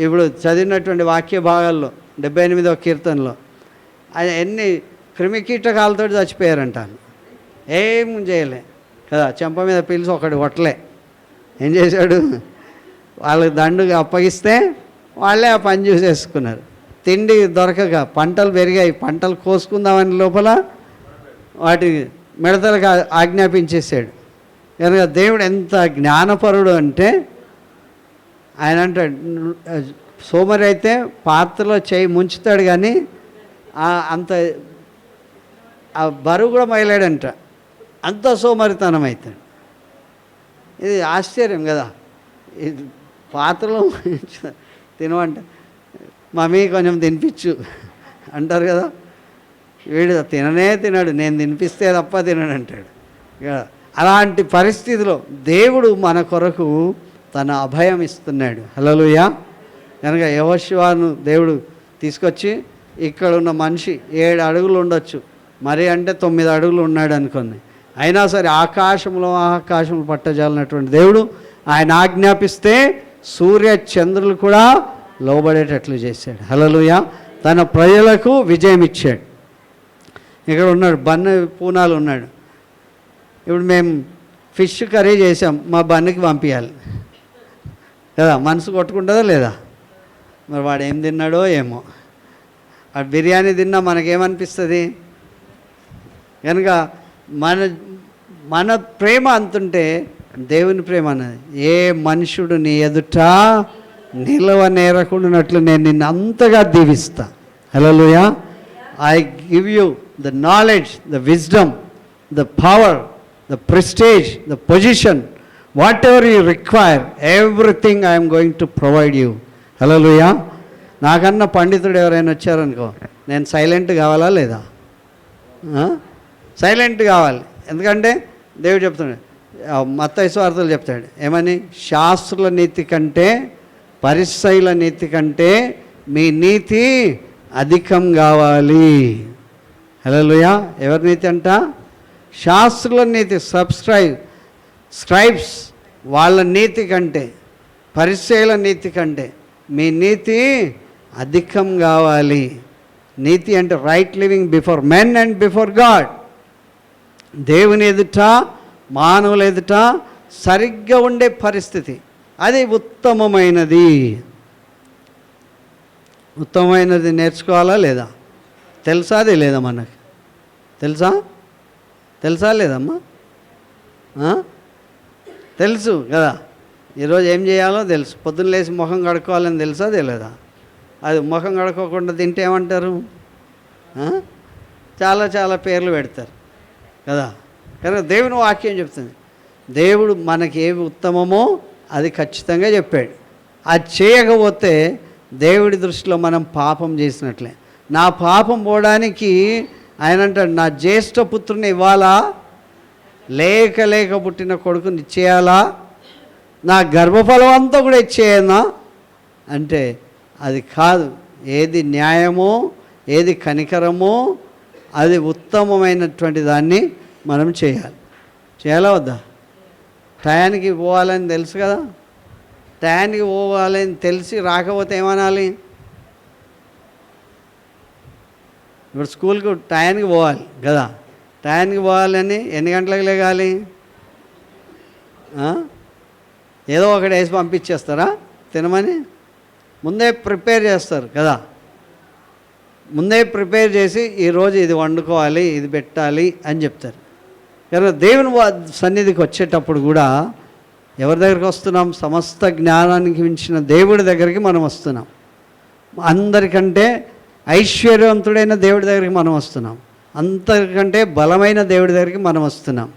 ఇప్పుడు చదివినటువంటి వాక్య భాగాల్లో 78వ కీర్తనలో ఆయన ఎన్ని క్రిమికీటకాలతో చచ్చిపోయారంటాను. ఏం చేయలే కదా. చెంప మీద పిలిచి ఒకటి కొట్టలే. ఏం చేశాడు? వాళ్ళకి దండుగా అప్పగిస్తే వాళ్ళే ఆ పని చూసేసుకున్నారు. తిండి దొరకక పంటలు పెరిగాయి, పంటలు కోసుకుందామని లోపల వాటి మిడతలకు ఆజ్ఞాపించేసాడు. కనుక దేవుడు ఎంత జ్ఞానపరుడు అంటే ఆయన అంటాడు, సోమరి అయితే పాత్రలో చేయి ముంచుతాడు కానీ అంత ఆ బరువు కూడా మైలాడంట, అంత సోమరితనం అవుతాడు. ఇది ఆశ్చర్యం కదా. ఇది పాత్రలో తినమంట, మమ్మీ కొంచెం తినిపించు అంటారు కదా. వీడు తిననే తినడు, నేను తినిపిస్తే తప్ప తినడు అంటాడు. అలాంటి పరిస్థితిలో దేవుడు మన కొరకు తన అభయం ఇస్తున్నాడు. హల్లెలూయా. కనుక యెహోషువను దేవుడు తీసుకొచ్చి ఇక్కడ ఉన్న మనిషి 7 అడుగులు ఉండొచ్చు, మరి అంటే 9 అడుగులు ఉన్నాడు అనుకోండి. అయినా సరే ఆకాశంలో పట్టజాలన్నటువంటి దేవుడు ఆయన ఆజ్ఞాపిస్తే సూర్య చంద్రులు కూడా లోబడేటట్లు చేశాడు. హల్లెలూయా. తన ప్రజలకు విజయం ఇచ్చాడు. ఇక్కడ ఉన్నాడు పూనాలు ఉన్నాడు. ఇప్పుడు మేము ఫిష్ కర్రీ చేసాం, మా బన్నకి పంపించాలి కదా. మనసు కొట్టుకుంటుందా లేదా? మరి వాడు ఏం తిన్నాడో ఏమో. ఆ బిర్యానీ తిన్నా మనకేమనిపిస్తుంది? కనుక మన ప్రేమ అంతుంటే దేవుని ప్రేమ అన్నది, ఏ మనుషుడు నీ ఎదుట నిలవనేరకుండానట్లు నేను నిన్ను అంతగా దీవిస్తా. Hallelujah. I give you the knowledge, the wisdom, the power, the prestige, the position, whatever you require, everything I am going to provide you. Hallelujah. నాకన్నా పండితుడు ఎవరైనా వచ్చారనుకో, నేను సైలెంట్ కావాలా లేదా? సైలెంట్ కావాలి. ఎందుకంటే దేవుడు చెప్తున్నాడు, మత్తయి సువార్తలో చెప్తాడు ఏమని, శాస్త్రుల నీతి కంటే పరిసయ్యుల నీతి కంటే మీ నీతి అధికం కావాలి. హల్లెలూయా. ఎవరి నీతి అంట? శాస్త్రుల నీతి. స్క్రైబ్స్ వాళ్ళ నీతి కంటే, పరిసయ్యుల నీతి కంటే మీ నీతి అధికం కావాలి. నీతి అంటే right living before men and before God. దేవుని ఎదుట, మానవుల ఎదుట సరిగ్గా ఉండే పరిస్థితి, అది ఉత్తమమైనది. ఉత్తమమైనది నేర్చుకోవాలా లేదా? తెలుసా? అది లేదా మనకు? తెలుసా లేదమ్మా? తెలుసు కదా. ఈరోజు ఏం చేయాలో తెలుసు. పొద్దున్న లేచి ముఖం కడుక్కోవాలని తెలుసా తెలియదా? అది ముఖం కడుక్కోకుండా తింటే ఏమంటారు? చాలా చాలా పేర్లు పెడతారు కదా. కనుక దేవుని వాక్యం చెప్తుంది, దేవుడు మనకి ఏవి ఉత్తమమో అది ఖచ్చితంగా చెప్పాడు. అది చేయకపోతే దేవుడి దృష్టిలో మనం పాపం చేసినట్లే. నా పాపం పోవడానికి ఆయన అంటాడు, నా జ్యేష్ఠ పుత్రుని ఇవ్వాలా, లేక లేక పుట్టిన కొడుకుని ఇచ్చేయాలా, నా గర్భఫలం అంతా కూడా ఇచ్చేయనా అంటే అది కాదు. ఏది న్యాయమో, ఏది కనికరమో, అది ఉత్తమమైనటువంటి దాన్ని మనం చేయాలా వద్దా? టయానికి పోవాలని తెలుసు కదా, టయానికి పోవాలని తెలిసి రాకపోతే ఏమనాలి? ఇప్పుడు స్కూల్కి టయానికి పోవాలి కదా, టయానికి పోవాలని ఎన్ని గంటలకు లేగాలి? ఏదో ఒకటి వేసి పంపించేస్తారా తినమని? ముందే ప్రిపేర్ చేస్తారు కదా, ముందే ప్రిపేర్ చేసి ఈరోజు ఇది వండుకోవాలి, ఇది పెట్టాలి అని చెప్తారు. కానీ దేవుని సన్నిధికి వచ్చేటప్పుడు కూడా ఎవరి దగ్గరికి వస్తున్నాం? సమస్త జ్ఞానానికి మించిన దేవుడి దగ్గరికి మనం వస్తున్నాం. అందరికంటే ఐశ్వర్యవంతుడైన దేవుడి దగ్గరికి మనం వస్తున్నాం. అంతకంటే బలమైన దేవుడి దగ్గరికి మనం వస్తున్నాం.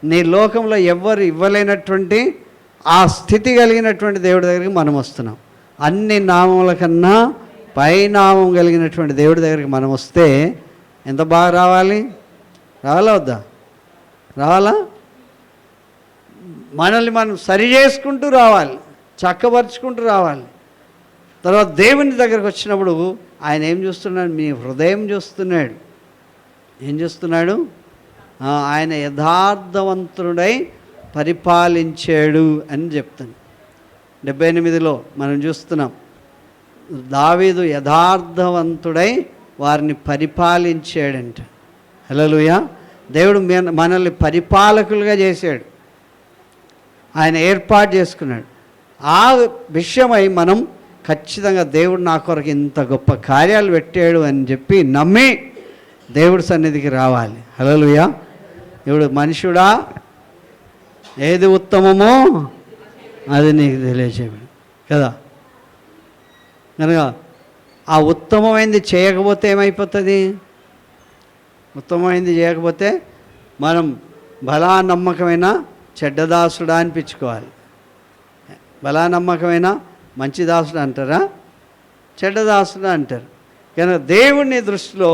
నీ లోకంలో ఎవ్వరు ఇవ్వలేనటువంటి ఆ స్థితి కలిగినటువంటి దేవుడి దగ్గరికి మనం వస్తున్నాం. అన్ని నామముల కన్నా పైనామం కలిగినటువంటి దేవుడి దగ్గరికి మనం వస్తే ఎంత బాగా రావాలా వద్దా? రావాలా? మనల్ని మనం సరి చేసుకుంటూ రావాలి, చక్కపరుచుకుంటూ రావాలి. తర్వాత దేవుని దగ్గరకు వచ్చినప్పుడు ఆయన ఏం చూస్తున్నాడు? మీ హృదయం చూస్తున్నాడు. ఏం చూస్తున్నాడు? ఆయన యథార్థవంతుడై పరిపాలించాడు అని చెప్తాను. 78లో మనం చూస్తున్నాం, దావీదు యథార్థవంతుడై వారిని పరిపాలించాడంట. హల్లెలూయా. దేవుడు మనల్ని పరిపాలకులుగా చేశాడు, ఆయన ఏర్పాటు చేసుకున్నాడు. ఆ విషయమై మనం ఖచ్చితంగా దేవుడు నా కొరకు ఇంత గొప్ప కార్యాలు పెట్టాడు అని చెప్పి నమ్మి దేవుడి సన్నిధికి రావాలి. హల్లెలూయా. ఇప్పుడు మనుషుడా ఏది ఉత్తమమో అది నీకు తెలియజేయడు కదా. కనుక ఆ ఉత్తమమైనది చేయకపోతే ఏమైపోతుంది? ఉత్తమమైనది చేయకపోతే మనం బలా నమ్మకమైన చెడ్డదాసుడా అనిపించుకోవాలి. బలా నమ్మకమైన మంచి దాసుడు అంటారా, చెడ్డదాసుడు అంటారు. కనుక దేవుని దృష్టిలో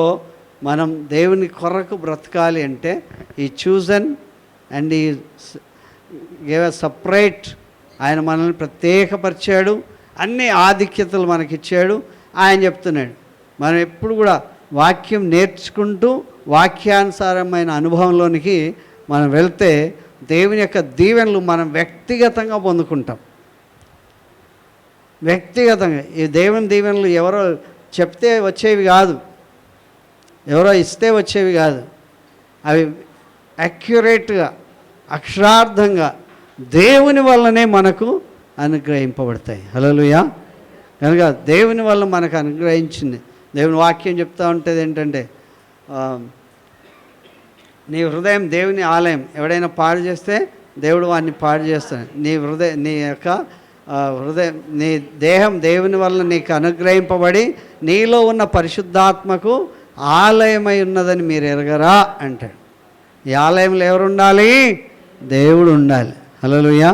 మనం దేవుని కొరకు బ్రతకాలి అంటే ఈ చూజన్ అండ్ ఈ గేవ్ సపరేట్. ఆయన మనల్ని ప్రత్యేకపరిచాడు, అన్ని ఆధిక్యతలు మనకిచ్చాడు. ఆయన చెప్తున్నాడు మనం ఎప్పుడు కూడా వాక్యం నేర్చుకుంటూ వాక్యానుసారమైన అనుభవంలోనికి మనం వెళ్తే దేవుని యొక్క దీవెనలు మనం వ్యక్తిగతంగా పొందుకుంటాం. వ్యక్తిగతంగా ఈ దేవుని దీవెనలు ఎవరో చెప్తే వచ్చేవి కాదు, ఎవరో ఇస్తే వచ్చేవి కాదు. అవి అక్యురేట్గా అక్షరార్థంగా దేవుని వల్లనే మనకు అనుగ్రహింపబడతాయి. హల్లెలూయా. కనుక దేవుని వల్ల మనకు అనుగ్రహించింది. దేవుని వాక్యం చెప్తూ ఉంటుంది ఏంటంటే, నీ హృదయం దేవుని ఆలయం. ఎవడైనా పాడు చేస్తే దేవుడు వాడిని పాడు చేస్తాడు. నీ యొక్క హృదయం, నీ దేహం దేవుని వల్ల నీకు అనుగ్రహింపబడి నీలో ఉన్న పరిశుద్ధాత్మకు ఆలయమై ఉన్నదని మీరు ఎరగరా అంటాడు. ఈ ఆలయంలో ఎవరు ఉండాలి? దేవుడు ఉండాలి. హల్లెలూయా.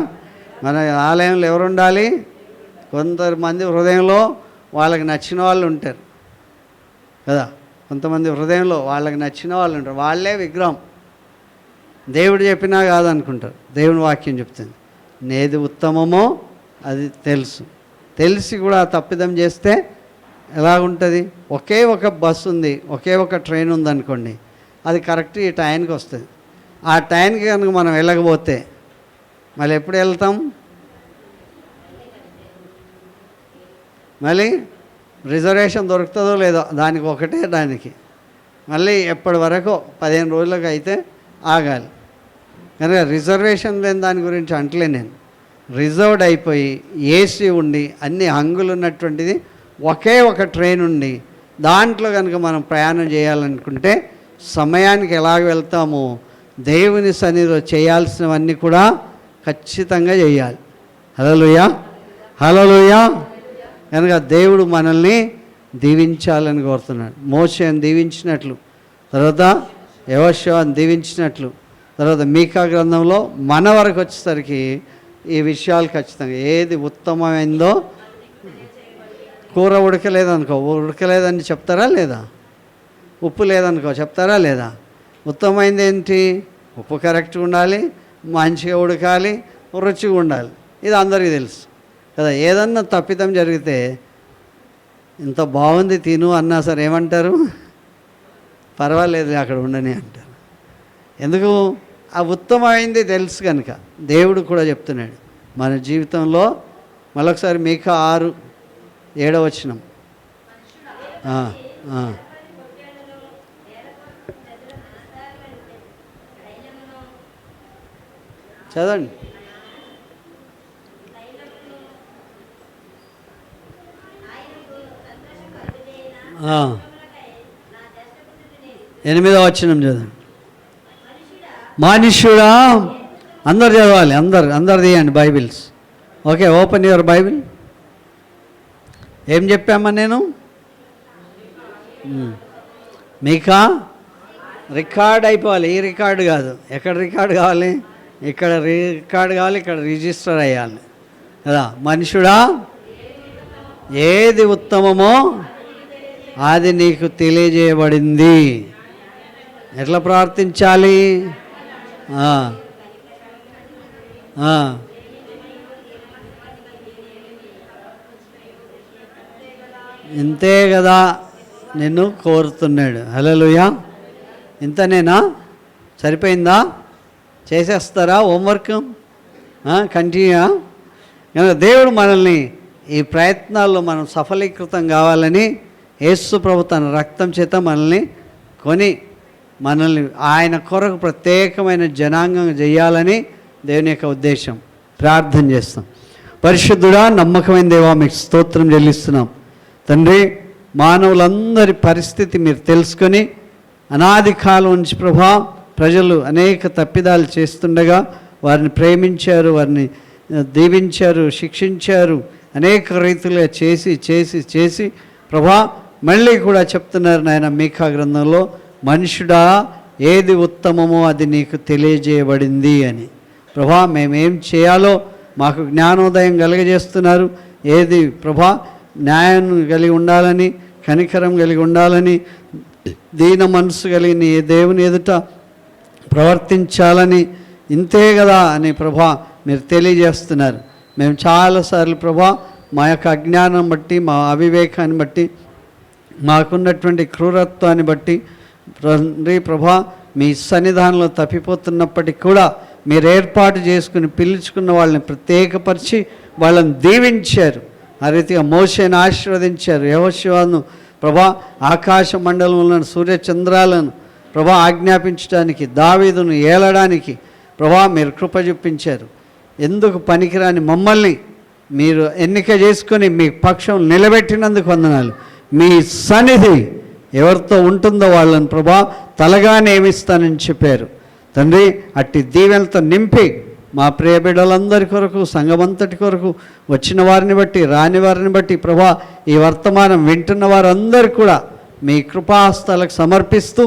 మన ఆలయంలో ఎవరు ఉండాలి? కొంతమంది హృదయంలో వాళ్ళకి నచ్చిన వాళ్ళు ఉంటారు కదా. కొంతమంది హృదయంలో వాళ్ళకి నచ్చిన వాళ్ళు ఉంటారు, వాళ్ళే విగ్రహం. దేవుడు చెప్పినా కాదనుకుంటారు. దేవుని వాక్యం చెప్తుంది నేది ఉత్తమమో అది తెలిసి కూడా తప్పిదం చేస్తే ఎలాగుంటుంది? ఒకే ఒక బస్సు ఉంది, ఒకే ఒక ట్రైన్ ఉందనుకోండి, అది కరెక్ట్ ఈ టైంకి వస్తుంది. ఆ టైంకి కనుక మనం వెళ్ళకపోతే మళ్ళీ ఎప్పుడు వెళ్తాం? మళ్ళీ రిజర్వేషన్ దొరుకుతుందో లేదో దానికి దానికి మళ్ళీ ఎప్పటి వరకు 15 రోజులకు అయితే ఆగాలి. కనుక రిజర్వేషన్ లేని దాని గురించి అంటలే నేను. రిజర్వ్డ్ అయిపోయి ఏసీ ఉండి అన్ని హంగులు ఉన్నటువంటిది ఒకే ఒక ట్రైన్ ఉండి దాంట్లో కనుక మనం ప్రయాణం చేయాలనుకుంటే సమయానికి ఎలాగ వెళ్తామో దేవుని సన్నిధిలో చేయాల్సినవన్నీ కూడా ఖచ్చితంగా చేయాలి. హల్లెలూయా. హల్లెలూయా. కనుక దేవుడు మనల్ని దీవించాలని కోరుతున్నాడు. మోషేని దీవించినట్లు, తర్వాత యెహోషువని దీవించినట్లు, తర్వాత మీకా గ్రంథంలో మన వరకు వచ్చేసరికి ఈ విషయాలు ఖచ్చితంగా ఏది ఉత్తమమైందో, కూర ఉడకలేదనుకో, ఉడకలేదని చెప్తారా లేదా? ఉప్పు లేదనుకో చెప్తారా లేదా? ఉత్తమమైంది ఏంటి? ఉప్పు కరెక్ట్గా ఉండాలి, మంచిగా ఉడకాలి, రుచిగా ఉండాలి. ఇది అందరికీ తెలుసు కదా. ఏదన్నా తప్పిదం జరిగితే ఇంత బాగుంది తిను అన్నా సరే ఏమంటారు? పర్వాలేదు అక్కడ ఉండని అంటారు. ఎందుకు? ఆ ఉత్తమమైంది తెలుసు కనుక. దేవుడు కూడా చెప్తున్నాడు మన జీవితంలో. మరొకసారి మీకా 6:7 చదవండి. ఎనిమిదో వచనం చదవండి. మనుష్యుడా, అందరు చదవాలి, అందరు తీయండి Bibles. Okay, open your Bible. ఏం చెప్పామా నేను? మీకా రికార్డ్ అయిపోవాలి. ఈ రికార్డు కాదు. ఎక్కడ రికార్డు కావాలి? ఇక్కడ రికార్డు కావాలి, ఇక్కడ రిజిస్టర్ అయ్యాలి కదా. మనుషుడా, ఏది ఉత్తమమో అది నీకు తెలియజేయబడింది. ఎట్లా ప్రార్థించాలి? ఇంతే కదా నిన్ను కోరుతున్నాడు. హల్లెలూయా. ఇంతనేనా? సరిపోయిందా? చేసేస్తారా హోంవర్క్? కంటిన్యూ. కనుక దేవుడు మనల్ని ఈ ప్రయత్నాల్లో మనం సఫలీకృతం కావాలని యేసు ప్రభు తన రక్తం చేత మనల్ని కొని మనల్ని ఆయన కొరకు ప్రత్యేకమైన జనాంగం చేయాలని దేవుని యొక్క ఉద్దేశం. ప్రార్థన చేస్తాం. పరిశుద్ధుడా, నమ్మకమైన దేవా, మీకు స్తోత్రం చెల్లిస్తున్నాం తండ్రి. మానవులందరి పరిస్థితి మీరు తెలుసుకొని అనాది కాలం నుంచి ప్రభా ప్రజలు అనేక తప్పిదాలు చేస్తుండగా వారిని ప్రేమించారు, వారిని దీవించారు, శిక్షించారు, అనేక రీతిలో చేసి చేసి చేసి ప్రభా మళ్ళీ కూడా చెప్తున్నారు నాయన మీకా గ్రంథంలో, మనుషుడా ఏది ఉత్తమమో అది నీకు తెలియజేయబడింది అని. ప్రభా మేమేం చేయాలో మాకు జ్ఞానోదయం కలుగజేస్తున్నారు. ఏది ప్రభా న్యాయం కలిగి ఉండాలని, కనికరం కలిగి ఉండాలని, దీన మనసు కలిగిన ఏ దేవుని ఎదుట ప్రవర్తించాలని, ఇంతే కదా అని ప్రభా మీరు తెలియజేస్తున్నారు. మేము చాలాసార్లు ప్రభా మా యొక్క అజ్ఞానం బట్టి, మా అవివేకాన్ని బట్టి, మాకున్నటువంటి క్రూరత్వాన్ని బట్టి తండ్రి ప్రభా మీ సన్నిధానంలో తప్పిపోతున్నప్పటికీ కూడా మీరు ఏర్పాటు చేసుకుని పిలుచుకున్న వాళ్ళని ప్రత్యేకపరిచి వాళ్ళని దీవించారు. ఆ రీతిగా మోషేను ఆశీర్వదించారు. యెహోషువను ప్రభా ఆకాశ మండలంలో సూర్యచంద్రాలను ప్రభా ఆజ్ఞాపించడానికి, దావీదును ఏలడానికి ప్రభా మీరు కృప చూపించారు. ఎందుకు పనికిరాని మమ్మల్ని మీరు ఎన్నిక చేసుకొని మీ పక్షం నిలబెట్టినందుకు వందనాలు. మీ సన్నిధి ఎవరితో ఉంటుందో వాళ్ళని ప్రభా తలగా నియమిస్తానని చెప్పారు తండ్రి. అట్టి దీవెనలతో నింపి మా ప్రియ బిడ్డలందరి కొరకు, సంఘమంతటి కొరకు, వచ్చిన వారిని బట్టి, రాని వారిని బట్టి ప్రభా ఈ వర్తమానం వింటున్న వారందరూ కూడా మీ కృపాహస్తాలకు సమర్పిస్తూ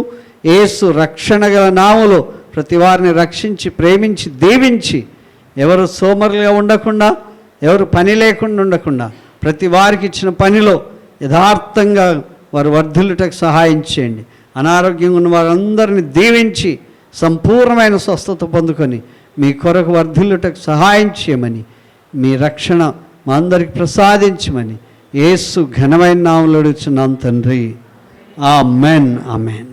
యేసు రక్షణ గల నామములో ప్రతి వారిని రక్షించి, ప్రేమించి, దీవించి, ఎవరు సోమరులుగా ఉండకుండా, ఎవరు పని లేకుండా ఉండకుండా, ప్రతి వారికి ఇచ్చిన పనిలో యథార్థంగా వారు వర్ధిల్లుటకు సహాయం చేయండి. అనారోగ్యంగా ఉన్న వారందరినీ దీవించి సంపూర్ణమైన స్వస్థత పొందుకొని మీ కొరకు వర్ధిల్లుటకు సహాయం చేయమని, మీ రక్షణ మా అందరికి ప్రసాదించమని యేసు ఘనమైన నామములో అడుగుచున్నాం తండ్రి. Amen, amen.